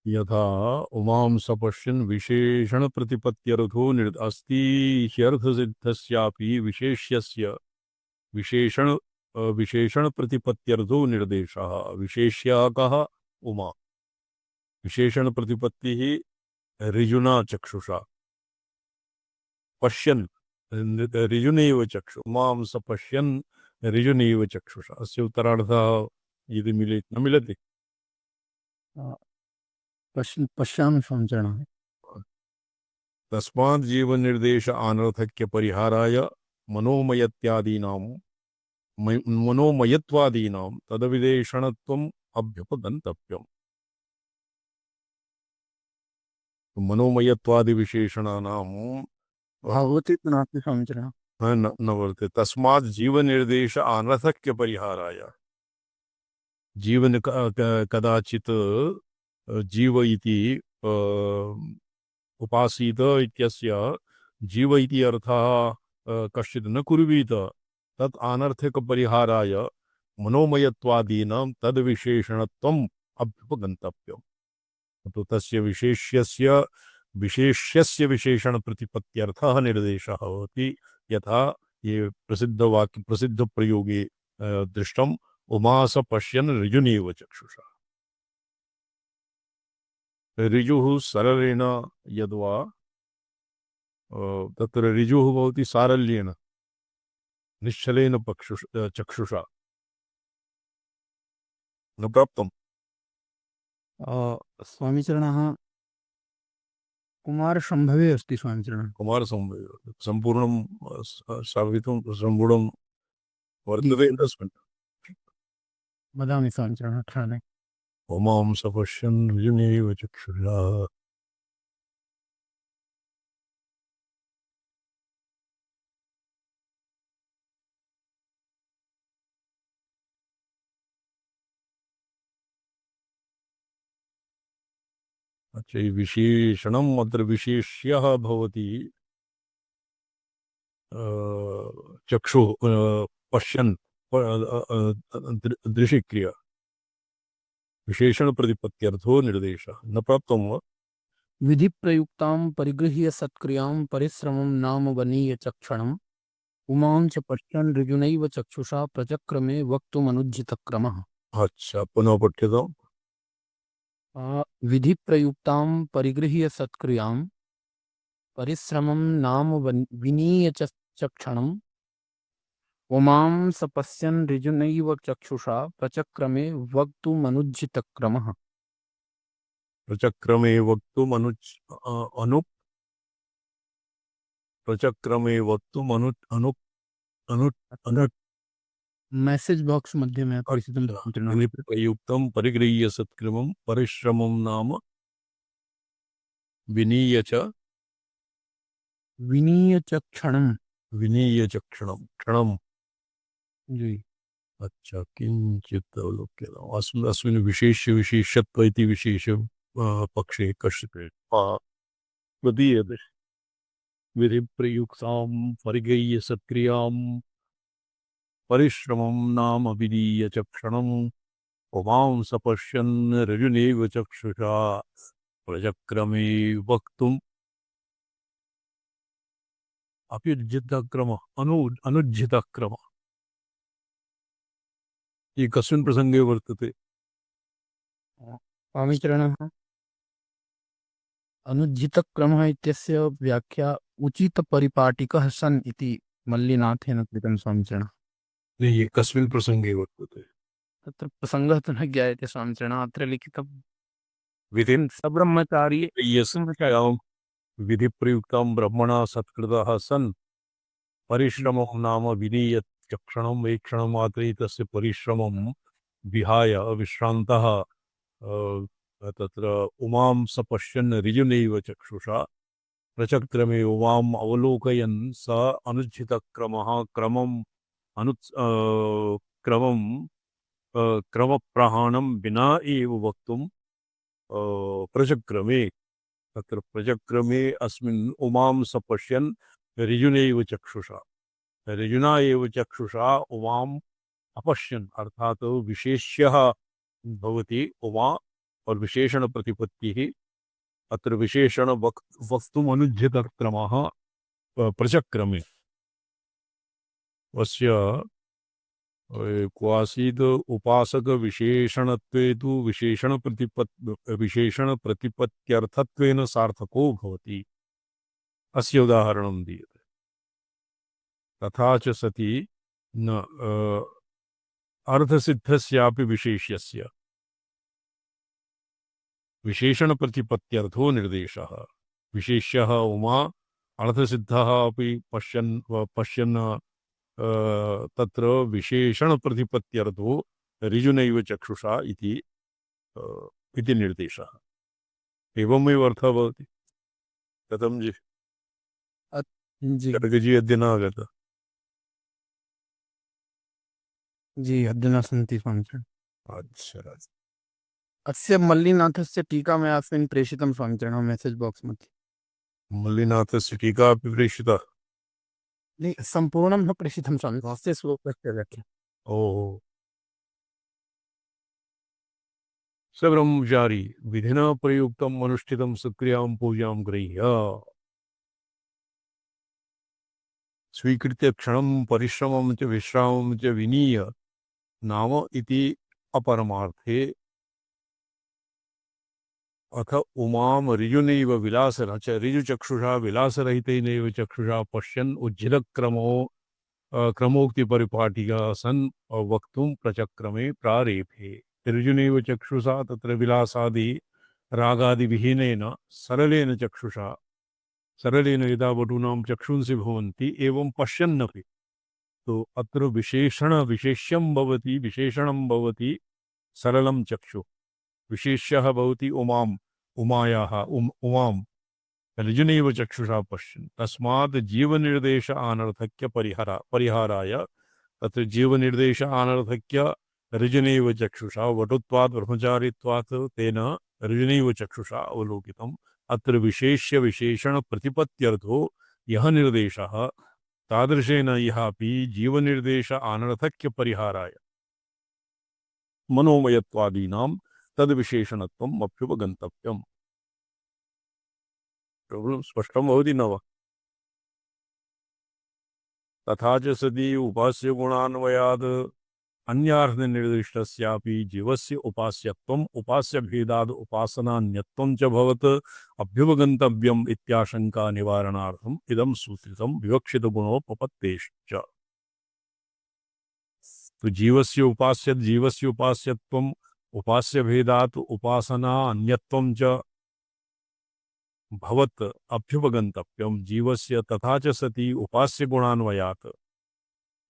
यथा उमां सपश्यन् विशेषण प्रतिपत्त्यर्थो अस्ति ह्यर्थसिद्धस्यापि विशेष्यस्य विशेषण प्रतिपत्त्यर्थो निर्देशः। विशेष्या कः? उमा। विशेषण प्रतिपत्तिः ऋजुना चक्षुषा। पश्यन् ऋजुनैव चक्षु मां स पश्यन् ऋजुनैव चक्षुषा अस्य उत्तरार्थः यदि मिले न मिलति पश्यामि स्वामिचरणः। तस्मात् जीवनिर्देश अनर्थक्य परिहाराय मनोमयत्यादीनां मनोमयत्वादीनां तदविदेशणत्वम् अभ्युपगन्तव्यम्। मनोमयत्वादि विशेषणानां भाववती तु नास्ति स्वामिचरणः। न वर्तते। तस्मात् जीवनिर्देश अनर्थक्य परिहाराय जीवन कदाचित् जीव इति उपासीत इत्यस्य जीव इति अर्थः कश्चित् न कुर्वीत तत् अनर्थकपरिहाराय मनोमयत्वादीनां तद्विशेषणत्वम् अभ्युपगन्तव्यम्। तो तस्य विशेष्यस्य विशेषणप्रतिपत्त्यर्थः निर्देशः भवति। यथा ये प्रसिद्धप्रयोगे दृष्टम् उमास पश्यन् ऋजुनीव चक्षुषा। ऋजुः सरलेन यद्वा तत्र ऋजुः भवति सारल्येन निश्चलेन चक्षुषा न प्राप्तम्। स्वामिचरणः कुमारसम्भवे अस्ति स्वामिचरणः। कुमारसम्भवे सम्पूर्णं साधितुं सम्पूर्णं वर्तते तस्मिन्। वदामि स्वामिचरणः क्षणे। उमां स पश्यन् ऋजुनैव चक्षुषा। अच्छा, विशेषणम् अत्र विशेष्यः भवति चक्षु पश्यन् दृशिक्रिया विशेषणप्रतिपत्त्यर्थो निर्देशः न प्राप्तं वा? विधिप्रयुक्तां परिगृह्य सत्क्रियां परिश्रमं नाम वनीय चक्षणम् उमां च पश्यन् ऋजुनैव चक्षुषा प्रचक्रमे वक्तुमनुज्झितक्रमः। अच्छा, पुनः पठ्यताम्। विधिप्रयुक्तां परिगृह्य सत्क्रियां परिश्रमं नाम विनीय चक्षणम् उमां स पश्यन् ऋजुनैव चक्षुषा प्रचक्रमे वक्तुमनुज्झितक्रमः। प्रचक्रमे वक्तुम् मैसेज बॉक्स मध्ये में प्रेषितं। प्रयुक्तं परिगृह्य सत्क्रमं परिश्रमं नाम विनीय क्षणं क्षणं। जी। अच्छा, किञ्चित् अवलोक्यताम्। अस्मिन् विशेष्यविशेषत्व इति विशेष पक्षे कश्चित् प्रदीयते। विधिप्रयुक्तां परिगृह्य सत्क्रियां परिश्रमं नाम विनीय च क्षणम् उमां स पश्यन् ऋजुनैव चक्षुषा प्रचक्रमे वक्तुम् अनुज्झितक्रमः ये कस्मिन् प्रसंगे वर्तते? स्वामिचरणः अनुज्झितक्रमः इत्यस्य व्याख्या उचितपरिपाटिकः सन् इति मल्लिनाथेन कृतं स्वामिचरणः। ये कस्मिन् प्रसंगे वर्तते? तत्र प्रसङ्गः तु न ज्ञायते स्वामिचरणः। अत्र लिखितं विधिं सब्रह्मचारी यस्यां विधिप्रयुक्तं ब्रह्मणा सत्कृतः सन् परिश्रमं नाम विनीय चक्षणं वेक्षणमात्रे तस्य परिश्रमं विहाय विश्रान्तः तत्र उमां स पश्यन् ऋजुनैव चक्षुषा प्रचक्रमे उमाम् अवलोकयन् स अनुज्झितक्रमः क्रमप्रहाणं विना एव वक्तुं प्रचक्रमे तत्र प्रचक्रमे अस्मिन् उमां स पश्यन् ऋजुनैव चक्षुषा ऋजुना एव चक्षुषा उमाम् अपश्यन् अर्थात विशेष्यः भवति उमा और विशेषण प्रतिपत्तिः। अत्र विशेषण वक्तुम् अनुज्झितक्रमः प्रचक्रमे वस्य क्वासीद् उपासक विशेषणत्वे तु विशेषण प्रतिपत्त्यर्थत्वेन सार्थको भवति। अस्य उदाहरणं दीयते। तथा च सति न अर्थसिद्धस्यापि विशेष्यस्य विशेषणप्रतिपत्त्यर्थो निर्देशः। विशेष्यः उमा अर्थसिद्धः अपि पश्यन् तत्र विशेषणप्रतिपत्त्यर्थो ऋजुनैव चक्षुषा इति निर्देशः। एवमेव अर्थः भवति। कथं जी जी गर्गजी अद्य न आगतः। जी अद्य न सन्ति स्वामिचरण। अच्छा, अस्य मल्लिनाथस्य टीका मया अस्मिन् प्रेषितं स्वामिचरण मेसेज बॉक्स मध्ये। मल्लिनाथस्य टीका अपि प्रेषिता। नहीं, संपूर्णं न प्रेषितं स्वामी, अस्य श्लोकस्य व्याख्या। ओहो। स ब्रह्मचारी विधिना प्रयुक्तम् अनुष्ठितं सक्रियां पूजां गृह्य स्वीकृत्य क्षणं परिश्रमं च विश्रामं च विनीय नाम इति अपरमार्थे अथ उमां ऋजुनैव ऋजुचक्षुषा विलासरहितेनैव चक्षुषा पश्यन् क्रमोक्तिपरिपाटिका सन् वक्तुं प्रचक्रमे प्रारेभे। ऋजुनैव चक्षुषा तत्र विलासादि रागादिविहीनेन सरलेन चक्षुषा सरलेन यदा वटूनां चक्षुंसि भवन्ति एवं पश्यन्नपि, तो अत्र विशेषणं भवति सरलं चक्षु। विशेष्यः भवति उमायाः उमां ऋजुनैव चक्षुषा पश्यन्। तस्मात् जीवनिर्देश अनर्थक्य परिहाराय तत्र जीवनिर्देश अनर्थक्य ऋजुनैव चक्षुषा वटुत्वात् ब्रह्मचारित्वात् तेन ऋजुनैव चक्षुषा अवलोकितम्। अत्र विशेष्य विशेषण प्रतिपत्त्यर्थो यः निर्देशः तादृशेन यहापि जीवनिर्देश अनर्थक्य परिहाराय मनोमयत्वादीनां तद्विशेषणत्वम् अभ्युपगन्तव्यम्। स्पष्टं भवति न वा? तथा च सति उपास्य गुणान्वयाद् अन्यार्थनिर्दिष्टस्यापि जीवस्य उपास्यत्वम् उपास्य भेदाद् उपासनान्यत्वं च भवत् अभ्युपगन्तव्यम् इत्याशंका निवारणार्थम् इदं सूत्रितं विवक्षितगुणोपपत्तेश्च। तो जीवस्य उपास्यत्वम् उपास्य भेदात् उपासना अन्यत्वं च भवत् अभ्युपगन्तव्यम् जीवस्य तथा च सति उपास्य गुणान्वयात्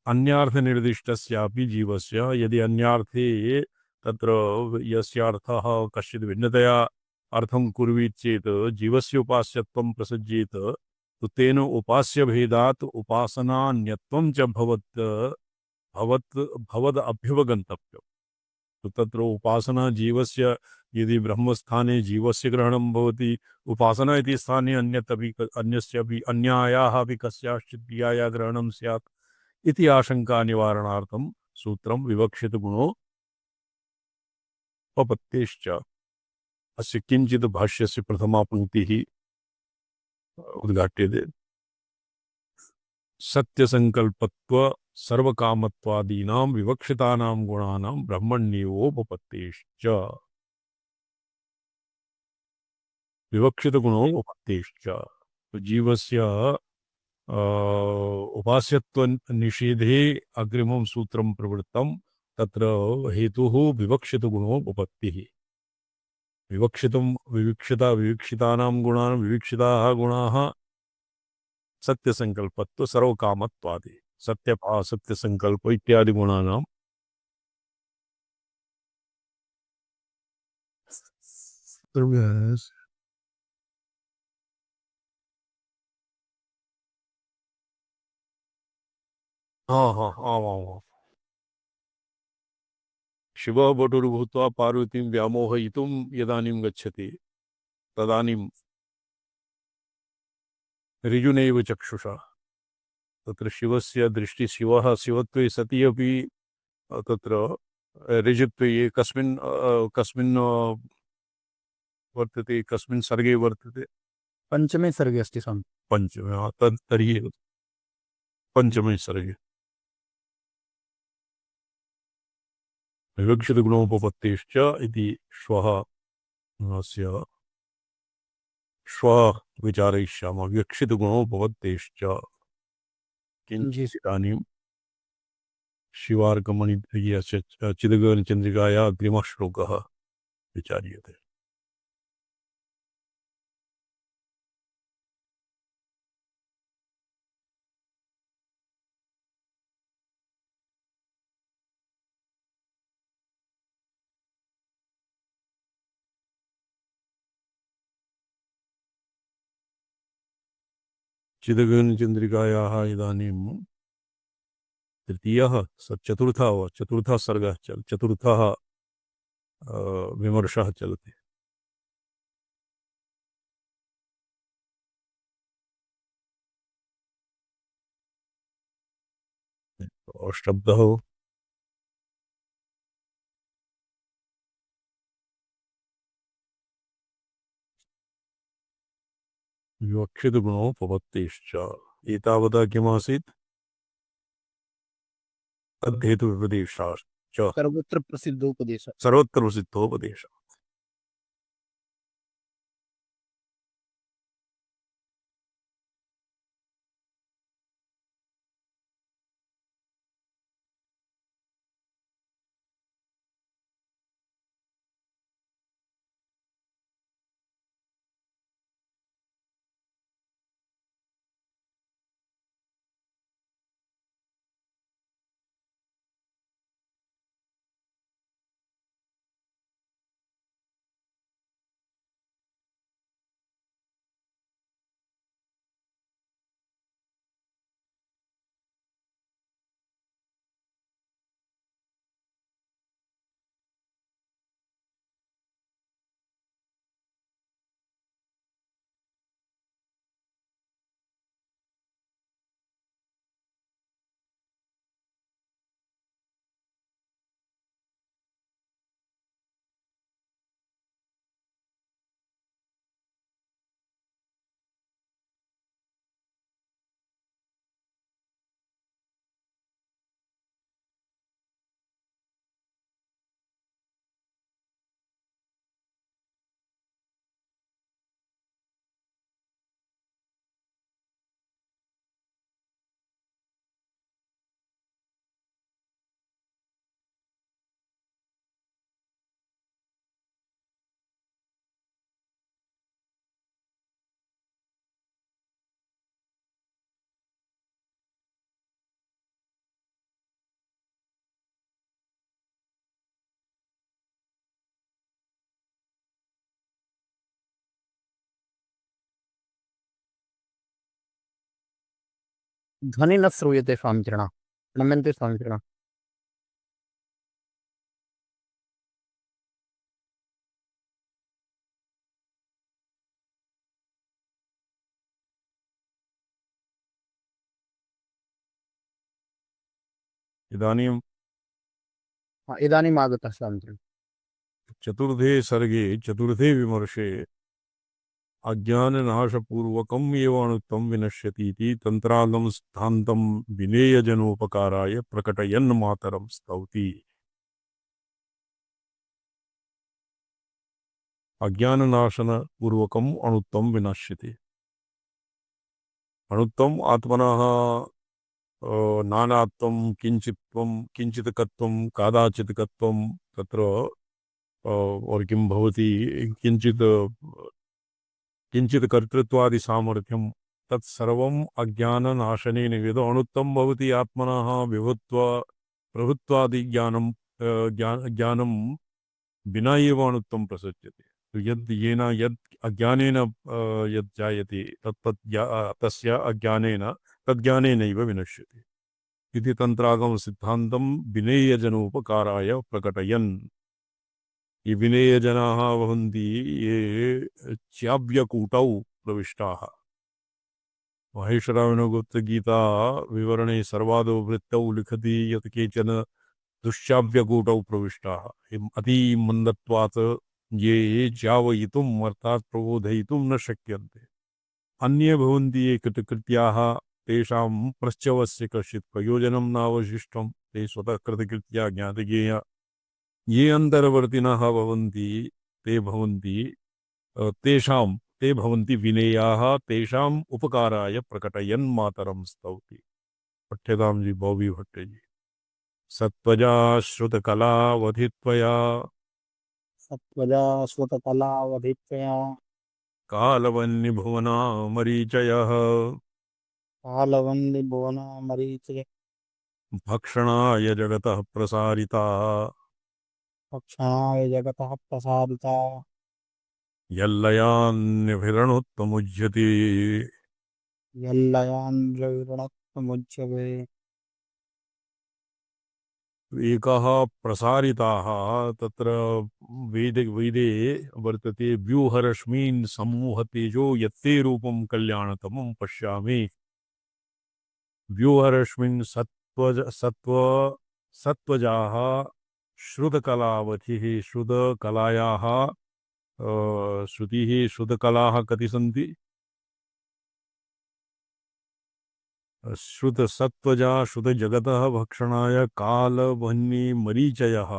अन्यार्थनिर्दिष्टस्यापि जीवस्य यदि अन्यार्थे तत्र यस्य अर्थः कश्चित् भिन्नतया अर्थं कुर्वीत् चेत् जीवस्य उपास्यत्वं प्रसज्येत, तो तेन उपास्य भेदात् उपासनान्यत्वं च भवद् अभ्युपगन्तव्यम्। तो तत्र उपासना जीवस्य यदि ब्रह्मस्थाने जीवस्य ग्रहणं भवति, उपासना इति स्थाने अन्यायाः अपि कस्याश्चित् क्रियाया ग्रहणं स्यात् इति आशंका निवारणार्थं सूत्रं विवक्षितगुणोपपत्तेश्च। अस्य किञ्चित् भाष्यस्य प्रथमा पंक्तिः उद्घाट्यते। सत्यसंकल्पत्व सर्वकामत्वादीनां विवक्षितानां गुणानां ब्रह्मण्येवोपपत्तेश्च। विवक्षितगुणोपपत्तेश्च। तो जीवस्य उपास्यत्व निषेधे अग्रिमं सूत्रं प्रवृत्तं। तत्र हेतुः विवक्षितगुणोपपत्तिः। विवक्षितानां गुणानां विवक्षिताः गुणाः सत्यसंकल्पत्व सर्वकामत्वादि सत्यसंकल्प इत्यादि गुणानां आमामाम् शिवः बटुर्भूत्वा पार्वतीं व्यामोहयितुं यदानीं गच्छति तदानीं ऋजुनैव चक्षुषा तत्र शिवस्य दृष्टि शिवत्वे सति अपि तत्र ऋजुत्वे कस्मिन् वर्तते, कस्मिन् सर्गे वर्तते? पंचमे सर्गे अस्ति स्वामी। पंचमे। तर्हि पंचमे सर्गे विवक्षितगुणोपपत्तेश्च इति श्वः विचारयिष्यामः। विवक्षितगुणोपपत्तेश्च जी किञ्चित् इदानीं शिवार्कमणिप्रियस्य चिदगनचन्द्रिकाया अग्रिमः श्लोकः विचार्यते। चिदगनचन्द्रिकायाः इदानीं तृतीयः चतुर्थः सर्गः चतुर्थः विमर्शः चलति। शब्दः विवक्षितगुणोपपत्तिश्च। एतावता किमासीत्? तद्धेतुविपदेशाश्च सर्वत्र प्रसिद्धोपदेशः। सर्वत्र प्रसिद्धोपदेशः। ध्वनि न श्रूयते स्वामिचरणः। नम्यन्ते स्वामिचरणः। इदानीं इदानीम् आगतः स्वामिचरणः। चतुर्थे सर्गे चतुर्थे विमर्शे अज्ञाननाशपूर्वकम् एव अणुत्वं विनश्यतीति तन्त्रालं सिद्धान्तं विनेयजनोपकाराय प्रकटयन् मातरं स्तौति। अज्ञाननाशनपूर्वकम् अणुत्वं विनश्यति। अणुत्वम् आत्मनः नानात्वं किञ्चित्वं किञ्चित्कत्वं कादाचित्कत्वं तत्र और किं भवति किञ्चित् कर्तृत्वादि सामर्थ्यं तत्सर्वम् अज्ञाननाशनेन यद् अणुत्वं भवति आत्मनः विभुत्व प्रभुत्वादि ज्ञानं विना एव अणुत्वं प्रसज्यते। तो येन यद् अज्ञानेन यद् जायते तस्य अज्ञानेन तज्ज्ञानेनैव विनश्यति इति तन्त्रागम सिद्धान्तं विनेयजनोपकाराय प्रकटयन्। ये विनेयजनाः भवन्ति ये च्याव्यकूटौ प्रविष्टाः। महेश्वरायणगुप्तगीता विवरणे सर्वादौ वृत्तौ लिखति यत् केचन दुश्चाव्यकूटौ प्रविष्टाः अतिमन्दत्वात् ये चावयितुम् अर्थात् प्रबोधयितुं न शक्यन्ते। अन्ये भवन्ति ये कृतकृत्याः तेषां प्रश्चवस्य कश्चित् प्रयोजनं नावशिष्टं ते स्वतः कृतकृत्या ज्ञातगेया। ये अन्तर्वर्तिनः भवन्ति ते भवन्ति विनेयाः तेषाम् उपकाराय प्रकटयन् मातरं स्तौति। पठ्यताम जी बॉबी भट्टे जी। सत्वजा श्रुतकलावधित्वया सत्वजा स्वतकलावधित्वया कालवन्निभुवना मरीचयः कालवन्दिभुवना मरीचि भक्षणाय जगतः प्रसारिता भक्षणाय जगतः प्रसादिता यल्लयान्निभिरणुत्तमुज्यति यल्लयान्निर्वृणत्वमुच्यते एकः प्रसारिताः तत्र वेदे वर्तते व्यूहरश्मीन् सम्मोहतेजो यत्ते रूपं कल्याणतमं पश्यामि। व्यूहरश्मिन् सत्वजाः श्रुतकलावधिः श्रुतकलायाः श्रुतिः श्रुतकलाः कति सन्ति? श्रुतसत्वजा श्रुतजगतः भक्षणाय कालवह्नि मरीचयः।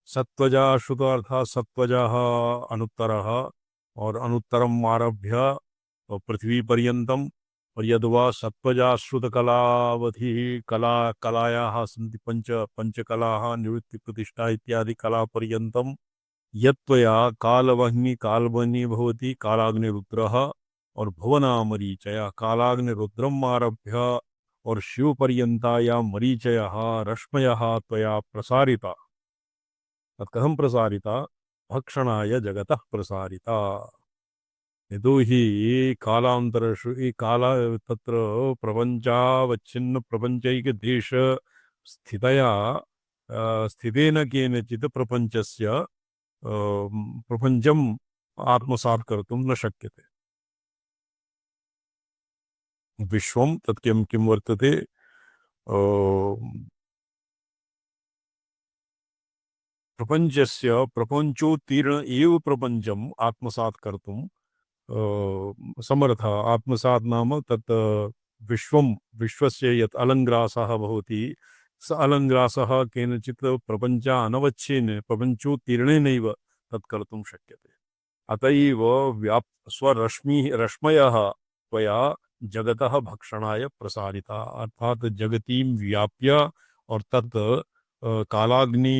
सत्वजा श्रुत अर्थात सत्वजः अनुत्तरः और अनुत्तरम आरभ्य पृथ्वी पर्यन्तम और यद्वा सत्वजा श्रुतकलावधि कलायाः सन्ति पंचकलाः निवृत्ति प्रतिष्ठा इत्यादि कला पर्यन्तम यत्त्वया कालवह्नि भवति कालाग्निरुद्रः और भुवना मरीचया कालाग्निरुद्रम आरभ्य और शिव पर्यन्ता या मरीचयः रश्मयः त्वया प्रसारिता कथं प्रसारिता भक्षणाय जगतः प्रसारिता यतोहि कालान्तरेषु काल तत्र प्रपञ्चावच्छिन्न प्रपञ्चैकदेश स्थितया स्थितेन केनचित् प्रपञ्चस्य प्रपञ्चम् आत्मसात् कर्तुं न शक्यते। विश्वं तत् किं वर्तते प्रपञ्चस्य प्रपञ्चोत्तीर्ण एव प्रपञ्चम् आत्मसात् कर्तुं समर्थः। आत्मसात् नाम तत् विश्वस्य यत् अलङ्ग्रासः भवति स अलङ्ग्रासः केनचित् प्रपञ्चा अनवच्छेन प्रपञ्चोत्तीर्णेनैव तत् कर्तुं शक्यते। अत एव रश्मयः त्वया जगतः भक्षणाय प्रसारिता अर्थात जगतीं व्याप्य और तत् कालाग्नि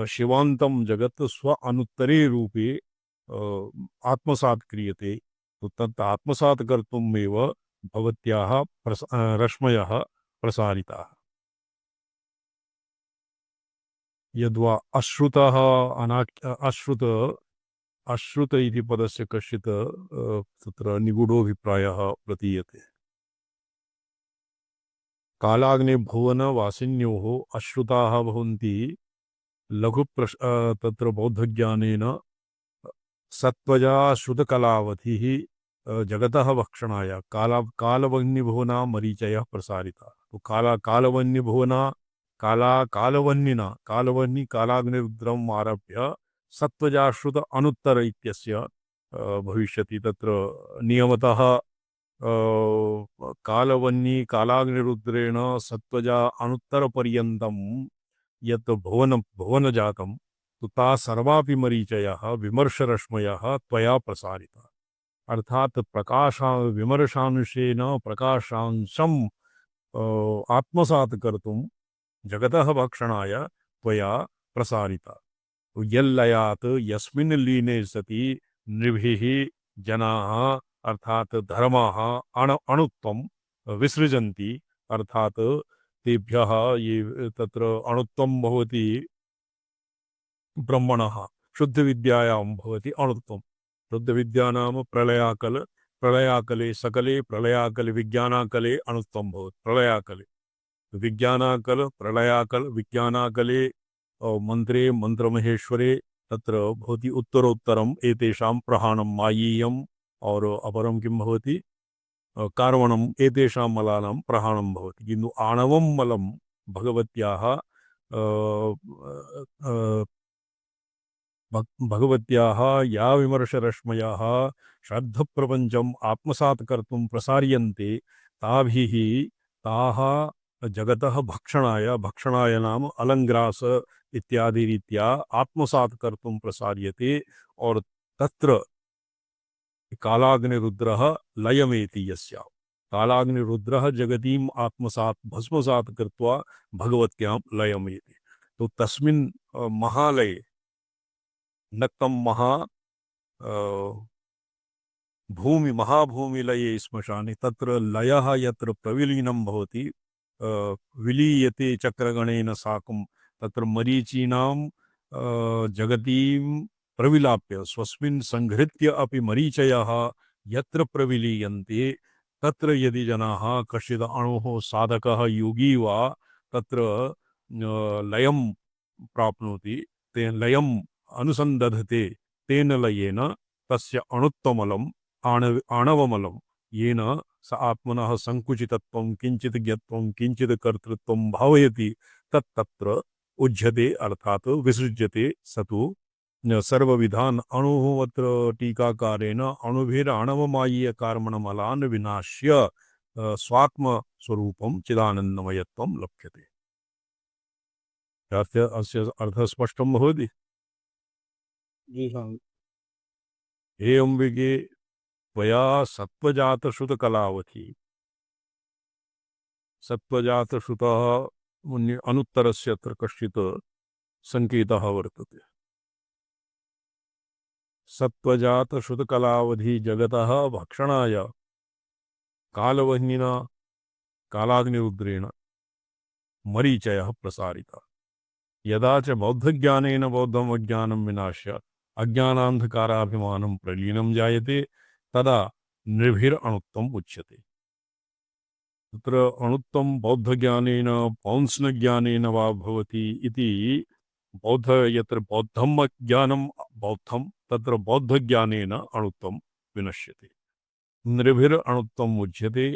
शिवान्तं जगत् स्व अनुत्तरे रूपे आत्मसात् क्रियते। तो तत् आत्मसात् कर्तुमेव भवत्याः रश्मयः प्रसारिताः। यद्वा अश्रुतः अश्रुत इति पदस्य कश्चित् तत्र निगूढोऽभिप्रायः प्रतीयते। कालाग्ने भुवन वासिन्योः अश्रुताः भवन्ति तत्र बौद्धज्ञानेन सत्वजा श्रुतकलावधिः जगतः भक्षणाय कालवह्निभुवना मरीचयः प्रसारिता। तो कालवह्निभुवना कालवह्निना कालवह्नि कालाग्निरुद्रम् आरभ्य सत्वजाश्रुत अनुत्तर इत्यस्य भविष्यति। तत्र नियमतः कालवह्नि कालाग्निरुद्रेण सत्वजा अनुत्तरपर्यन्तं यत् भुवन जातं तो ता सर्वापि मरीचयः विमर्शरश्मयः त्वया प्रसारिता अर्थात विमर्शांशेन प्रकाशांशम् आत्मसात् कर्तुं जगतः भक्षणाय त्वया प्रसारिता। यल्लयात् यस्मिन् लीने सति नृभिः जनाः अर्थात धर्माः अणुत्वं विसृजन्ति अर्थात तेभ्यः ये तत्र अणुत्वं भवति ब्रह्मणः शुद्धविद्यायां भवति अणुत्वं। शुद्धविद्या नाम प्रलयाकले सकले प्रलयाकले विज्ञानाकले अणुत्वं भवति। प्रलयाकले विज्ञानाकल प्रलयाकल विज्ञानाकले मन्त्रे मन्त्रमहेश्वरे तत्र भवति उत्तरोत्तरम् एतेषां प्रहाणं मायीयम् और अपरं किं भवति कार्वणम् एतेषां मलानां प्रहाणं भवति। किन्तु आणवं मलं भगवत्याः या विमर्शरश्मयः श्रद्धप्रपञ्चम् आत्मसात् कर्तुं प्रसार्यन्ते ताभिः ताः जगतः भक्षणाय नाम अलङ्ग्रास इत्यादि रीत्या आत्मसात् कर्तुं प्रसार्यते और तत्र कालाग्निरुद्रः लयमेति यस्य कालाग्निरुद्रः जगतीम आत्मसात भस्मसात कृत्वा भगवत्यां लयमेति। तो तस्मिन् महालये नक्तं महा भूमि महाभूमिलये श्मशाने तत्र लयः यत्र प्रविलीनं भवति विलीयते चक्रगणेन साकं तत्र मरीचीनां जगतीं प्रविलाप्य स्वस्मिन् संहृत्य अपि मरीचयः यत्र प्रविलीयन्ते तत्र यदि जनाः कश्चित् अणोः साधकः योगी वा तत्र लयं प्राप्नोति तेन लयम् अनुसन्दधते तेन लयेन तस्य अणुत्वमलं आणवमलं येन स आत्मनः संकुचितत्वं किंचित ज्ञत्वं किंचित कर्तृत्वं भावयति तत्तत्र उज्यते अर्थात विसृज्यते सतु सर्वविधान अणुवत्र टीकाकारेण अणुभिराणवमायीय कर्मणमलान् विनाश्य स्वात्म स्वरूपं चिदानन्दमयत्वं लभ्यते। अस्य अर्थः स्पष्टं भवति। जी हाँ। एवं विगे त्वया सत्त्वजातश्रुतकलावथि सत्त्वजातश्रुतः अनुत्तरस्य अत्र कश्चित् सङ्केतः वर्तते। सत्त्वजातश्रुतकलावधि जगतः भक्षणाय कालवह्निना कालाग्निरुद्रेण मरीचयः प्रसारिता यदा च बौद्धज्ञानेन बौद्धम् अज्ञानं विनाश्य अज्ञानान्धकाराभिमानं प्रलीनं जायते तदा निर्भिरअणुत्वम् उच्यते। तत्र अणुत्वं बौद्धज्ञानेन पौंस्नज्ञानेन वा भवति इति बौद्ध यत्र बौद्धम् अज्ञानं बौद्धं तत्र बौद्धज्ञानेन अणुत्वं विनश्यते निर्भिरअणुत्वम् उच्यते।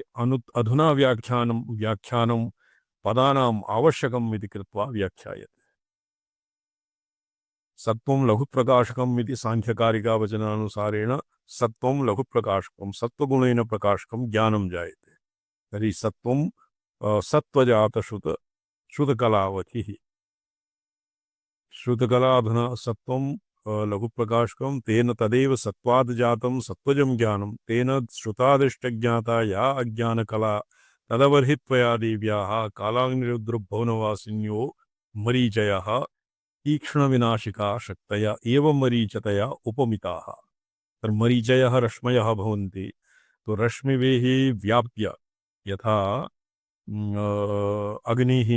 अधुना व्याख्यानं पदानाम् आवश्यकम् इति कृत्वा व्याख्यायते। सत्वं लघुप्रकाशकम् इति सांख्यकारिकावचनानुसारेण सत्वं लघुप्रकाशकं सत्वगुणेन प्रकाशकं ज्ञानं जायते तर्हि सत्वं सत्वजातश्रुतकलावथिः श्रुतकला अधुना सत्वं लघुप्रकाशकं तेन तदेव सत्वाद् जातं सत्वजं ज्ञानं तेन श्रुतादिष्टज्ञाता या अज्ञानकला तदवर्हित्वया देव्याः कालाग्निरुद्रभुवनवासिन्यो मरीचयः तीक्ष्णविनाशिका शक्तया एव मरीचतया उपमिताः। तर् मरीचयः रश्मयः भवन्ति तो रश्मिभिः व्याप्य यथा अग्निः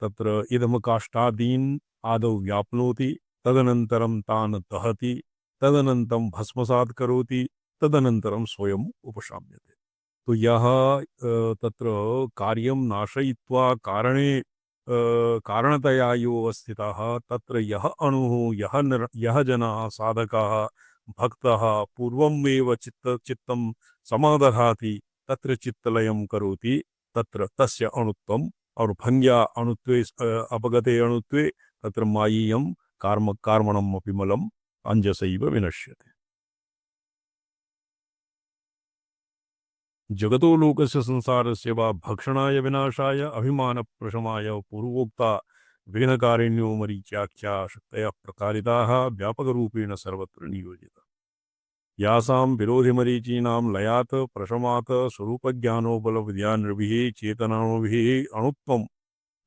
तत्र इदमकाष्ठादीन् आदौ व्याप्नोति तदनन्तरं तान् दहति तदनन्तरं भस्मसात् करोति तदनन्तरं स्वयम् उपशाम्यते। तो यह तत्र कार्यं नाशयित्वा कारणे कारणतया यो अवस्थितः तत्र यः अणुः यः जनाः साधकाः भक्तः पूर्वमेव चित्तं समादधाति तत्र चित्तलयं करोति तत्र तस्य अणुत्वम् और भंग्या अणुत्वे अपगते अणुत्वे तत्र मायीयं कर्मणम् अपि मलम् अंजसैव विनश्यते। जगतो लोकस्य संसारस्य वा भक्षणाय विनाशाय अभिमानप्रशमाय पूर्वोक्ता विघ्नकारिण्यो मरीच्याख्या शक्तयः प्रकारिताः व्यापकरूपेण सर्वत्र नियोजिता यासां विरोधिमरीचीनां लयात् प्रशमात् स्वरूपज्ञानोबलविद्यानृभिः चेतनानुभिः अणुत्वम्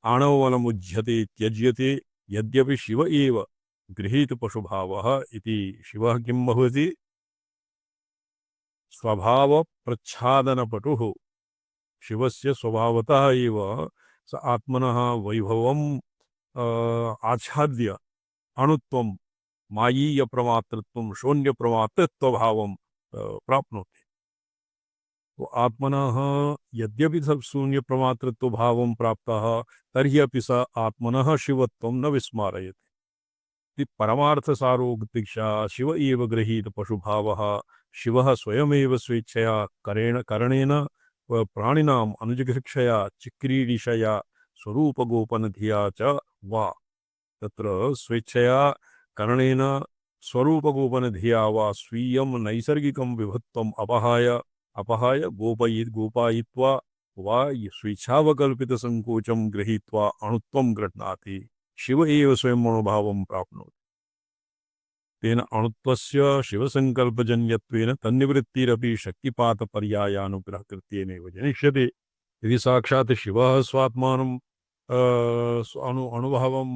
आणवमलमुज्यते त्यज्यते यद्यपि शिव एव गृहीतपशुभावः इति शिवः किं भवति स्वभाव प्रच्छादनपटुः शिवस्य स्वभावतः एव स आत्मनः वैभवम् आच्छाद्य अणुत्वं मायीयप्रमातृत्वं शून्यप्रमातृत्वभावं प्राप्नोति। तो आत्मनः यद्यपि शून्यप्रमातृत्वभावं प्राप्तः तर्हि अपि स आत्मनः शिवत्वं न विस्मारयति। परमार्थसारोक्तिक्षा शिव एव गृहीतपशुभावः शिवः स्वयमेव स्वेच्छया करणेन प्राणिनाम् अनुजिघृक्षया चिक्रीडिशया स्वरूपगोपनधिया च वा तत्र स्वेच्छया करणेन स्वरूपगोपनधिया वा स्वीयं नैसर्गिकं विभुत्वम् अपहाय गोपायित्वा वा स्वेच्छावकल्पितसङ्कोचं गृहीत्वा अणुत्वं गृह्णाति शिव एव स्वयम् अनुभावं प्राप्नोति। तेन अणुत्वस्य शिवसङ्कल्पजन्यत्वेन तन्निवृत्तिरपि शक्तिपातपर्यायानुग्रहकृत्येनैव जनिष्यते। यदि साक्षात् शिवः स्वात्मानं अनुभवं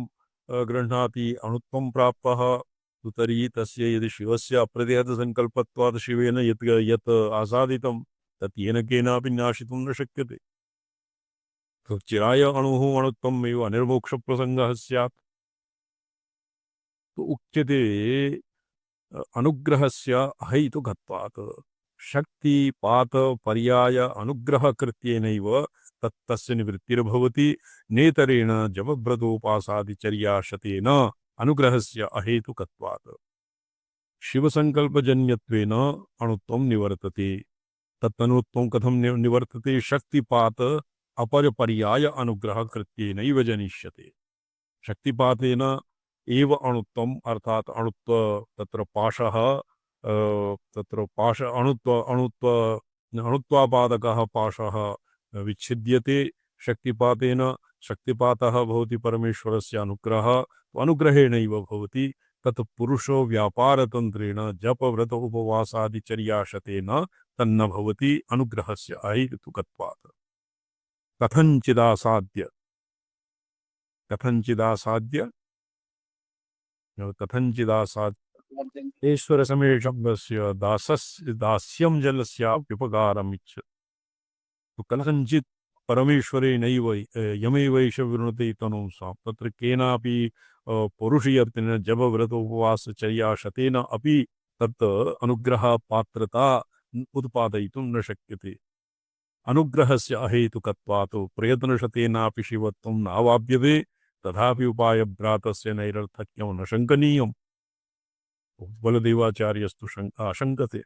गृह्णाति अणुत्वं प्राप्तः तो तर्हि तस्य यदि शिवस्य अप्रतिहतसङ्कल्पत्वात् शिवेन यत् आसादितं तत् येन केनापि नाशितुं न शक्यते। तो चिराय अणुः अणुत्वम् एव अनिर्मोक्षप्रसङ्गः स्यात्। तो उच्यते अनुग्रहस्य अहैतुकत्वात् शक्तिपात पर्याय अनुग्रहकृत्येनैव तस्य निवृत्तिर्भवति। नेतरेण जपव्रतोपासादिचर्याशतेन अनुग्रहस्य अहेतुकत्वात् शिवसङ्कल्पजन्यत्वेन अणुत्वं निवर्तते। तत्तनुत्वं कथं निवर्तते? शक्तिपात अपरपर्याय अनुग्रहकृत्येनैव जनिष्यते। शक्तिपातेन एव अणुत्वम् अर्थात् अणुत्व तत्र पाशः अणुत्वापादकः पाशः विच्छिद्यते शक्तिपातेन। शक्तिपातः भवति परमेश्वरस्य अनुग्रहः, अनुग्रहेणैव भवति। तत् पुरुषो व्यापारतन्त्रेण जपव्रत उपवासादिचर्याशतेन तन्न भवति अनुग्रहस्य अहेतुकत्वात्। कथञ्चिदासाद्य ईश्वरसमेशब्दस्य दास्यं जलस्याप्युपकारम् इच्छति। तो कथञ्चित् परमेश्वरेणैव यमेवैष विवृणुते तनुं स्वां। तत्र केनापि पुरुषयत्नेन जपव्रतोपवासचर्याशतेन अपि तत् अनुग्रहपात्रता उत्पादयितुं न शक्यते। अनुग्रहस्य अहेतुकत्वात् प्रयत्नशतेनापि शिवत्वं नावाप्यते। तथापि उपायभ्रातस्य नैरर्थक्यं न शङ्कनीयम्। बलदेवाचार्यस्तु आशङ्कते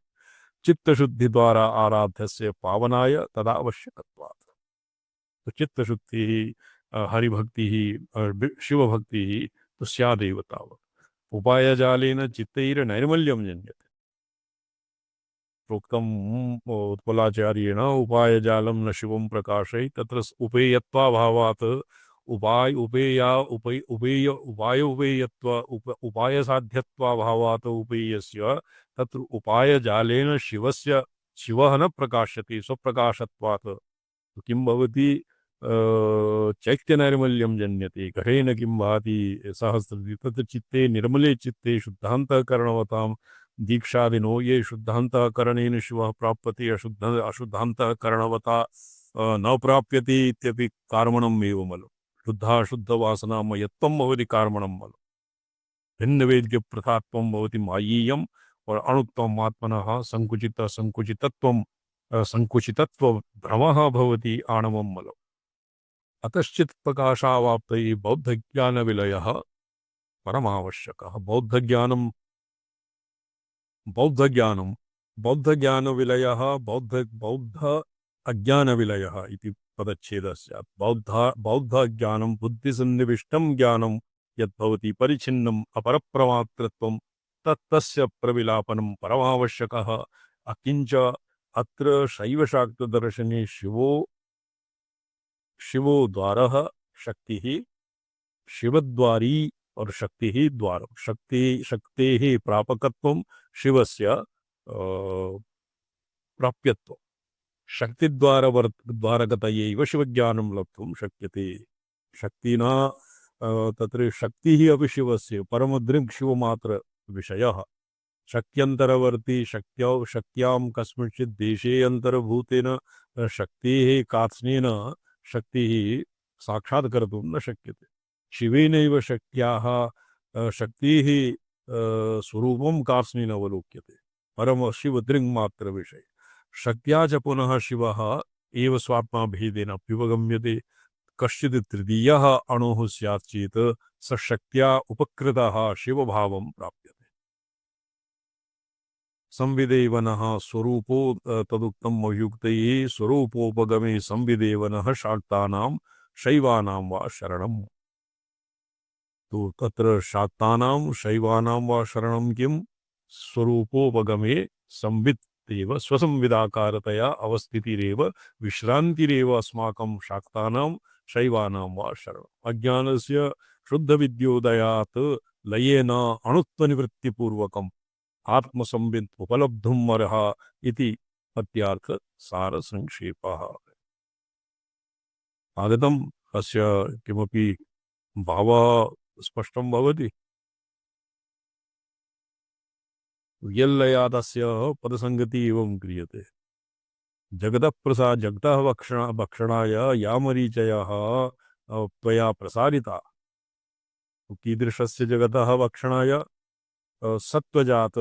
चित्तशुद्धिद्वारा आराध्यस्य पावनाय तदावश्यकत्वात्। तो चित्तशुद्धिः हरिभक्तिः शिवभक्तिः तो स्यादेव तावत्। उपायजालेन चित्तैर्नैर्मल्यं जन्यते। प्रोक्तम् उत्पलाचार्येण उपायजालं न शिवं प्रकाशय तत्र उपेयत्वाभावात् उपायसाध्यत्वाभावात् उपेयस्य तत्र उपायजालेन शिवः न प्रकाश्यते स्वप्रकाशत्वात्। किं भवति? चैत्यनैर्मल्यं जन्यते। घटेन किं भाति सहस्रदीप। तत्र चित्ते निर्मले चित्ते शुद्धान्तःकरणवतां दीक्षादिनो ये शुद्धान्तःकरणेन शिवः प्राप्यते अशुद्धान्तःकरणवता न प्राप्यते इत्यपि कार्मणम् एव मलु। शुद्धाशुद्धवासनामयत्वं भवति कार्मणं मलु। भिन्नवेद्यप्रथात्वं भवति मायीयम् और अणुत्वम् आत्मनः संकुचितत्वभ्रमः भवति आणवं मलु। अतश्चित् प्रकाशावाप्तये बौद्धज्ञानविलयः परमावश्यकः। बौद्धज्ञानविलयः बौद्ध अज्ञानविलयः इति पदच्छेदः स्यात्। बौद्धज्ञानं बुद्धिसन्निविष्टं ज्ञानं यद्भवति परिच्छिन्नम् अपरप्रमात्रत्वं तस्य प्रविलापनं परमावश्यकः। अकिञ्च अत्र शैवशाक्तदर्शने शिवो द्वारः शक्तिः, शिवद्वारी और शक्तिः द्वारं। शक्तेः प्रापकत्वं शिवस्य प्राप्यत्वं। शक्तिद्वारकतयैव शिवज्ञानं लब्धुं शक्यते। शक्तिना तत्र शक्तिः अपि शिवस्य परमदृक् शिवमात्र विषयः। शक्त्यन्तरवर्ती शक्त्यां कस्मिंश्चित् देशे अन्तर्भूतेन शक्तेः कात्स्नेन शक्तिः साक्षात्कर्तुं न शक्यते। शिवेनैव शक्त्याः शक्तिः स्वरूपं कात्स्नेन अवलोक्यते परमशिवदृङ्मात्रविषये। शक्त्या च पुनः शिवः एव स्वात्मा भेदेन अभ्युपगम्यते। कश्चित् तृतीयः अणुः स्यात् चेत् स शक्त्या उपकृतः शिवभावं प्राप्यते। संविदेवनः स्वरूपो तदुक्तम् अभियुक्तैः स्वरूपोपगमे संविदेवनः शाक्तानां शैवानां वा शरणम्। तो तत्र शाक्तानां शैवानां वा शरणं किं? स्वरूपोपगमे संविदेव स्वसंविदाकारतया अवस्थितिरेव विश्रान्तिरेव अस्माकं शाक्तानां शैवानां वा शरणम्। अज्ञानस्य शुद्धविद्योदयात् लयेन अणुत्वनिवृत्तिपूर्वकम् आत्मसंवित् उपलब्धुम् अर्हा इति अत्यार्थ सारसंक्षेपः। आगतम् अस्य किमपि भावः स्पष्टं भवति? यल्लयादस्य पदसङ्गतिः एवं क्रियते। जगतः जगतः भक्षणाय या मरीचयः त्वया प्रसारिता, कीदृशस्य जगतः भक्षणाय सत्वजात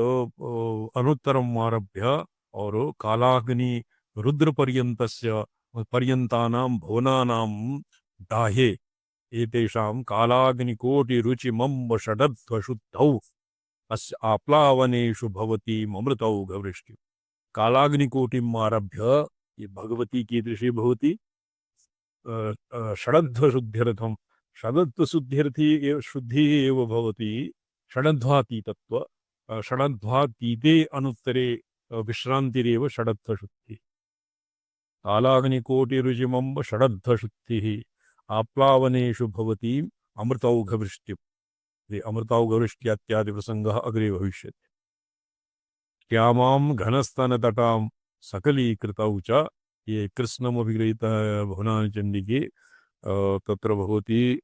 अनुत्तरम् आरभ्य और कालाग्नि रुद्रपर्यन्तस्य पर्यन्तानां भुवनानां दाहे एतेषां कालाग्निकोटिरुचिमम्ब षडध्वशुद्धौ अस्य आप्लावनेषु भवति ममृतौघवृष्टि। कालाग्निकोटिम् आरभ्य ये भगवती कीदृशी भवति? षडध्वशुद्ध्यर्थं षडध्वशुद्ध्यर्थी एव शुद्धिः एव भवति षडध्वातीतत्व। षडध्वातीते अनुत्तरे विश्रान्तिरेव षडध्वशुद्धिः। कालाग्निकोटिरुचिमम्ब षडध्वशुद्धिः आप्लावनेषु भवति अमृतौघवृष्टिः। अमृतौघवृष्ट्यात्यादिप्रसङ्गः अग्रे भविष्यति। श्यामां घनस्तनतटां सकलीकृतौ च ये कृष्णमभिगृहीत भुवनानि चण्डिके तत्र भवति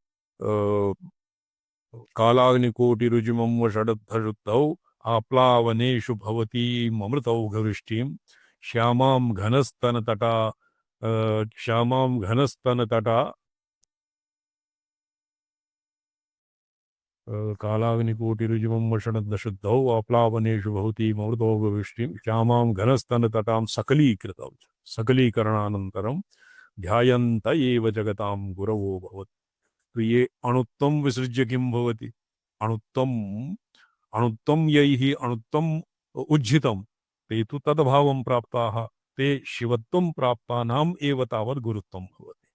कालाग्निकोटिरुचिमम्ब षडध्वशुद्धौ आप्लावनेषु भवति ममृतौघवृष्टिं श्यामां घनस्तनतटा कालाग्निकोटिरुचिमम्ब षडध्वशुद्धौ आप्लावनेषु भवति ममृतौघवृष्टिं श्यामां घनस्तनतटां सकलीकृतौ च। सकलीकरणानन्तरं ध्यायन्त एव जगतां गुरवो भवति। तो ये अणुत्वं विसृज्य किं भवति? अणुत्वं यैः अणुत्वम् उज्झितं ते तु तद्भावं प्राप्ताः, ते शिवत्वं प्राप्तानाम् एव तावत् गुरुत्वं भवति।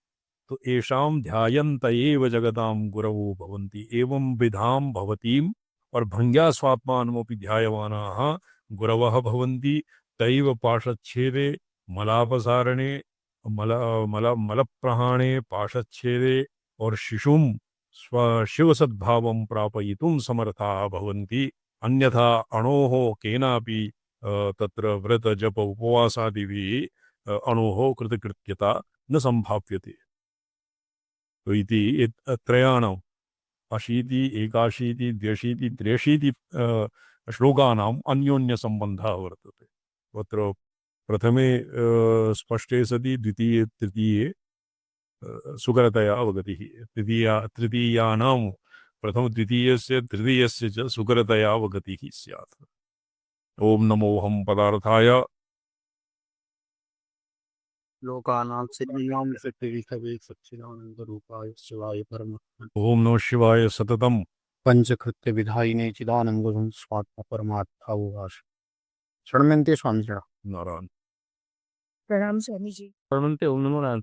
तो एषां ध्यायन्त एव जगतां गुरवो भवन्ति। एवं विधां भवतीम् और भङ्ग्या स्वात्मानमपि ध्यायमानाः गुरवः भवन्ति। तैव पाशच्छेदे मलापसारणे मलप्रहाणे पाशच्छेदे और शिशुं शिवसद्भावं प्रापयितुं समर्थाः भवन्ति। अन्यथा अणोः केनापि तत्र व्रत जप उपवासादिभिः अणोः कृतकृत्यता न सम्भाव्यते। तो इति त्रयाणाम् 80, 81, 82, 83 श्लोकानाम् अन्योन्यसम्बन्धः वर्तते। तत्र प्रथमे स्पष्टे सति द्वितीये तृतीये सुकरतया अवगतिः। तृतीयानां प्रथमद्वितीयस्य तृतीयस्य च सुकरतया अवगतिः स्यात्। ओम नमोऽहं पदार्थाय लोकानां सिद्धिनां सत्यविषये सच्चिदानन्दरूपाय शिवाय परमात्मने ओम नमः शिवाय सततम् पंचकृत्य विधायिने चिदानन्दं स्वात्मा परमार्थावभाष। शरणमन्ते स्वामी जी। नारायण। प्रणाम स्वामी जी। शरणमन्ते ओम नमो नारायण।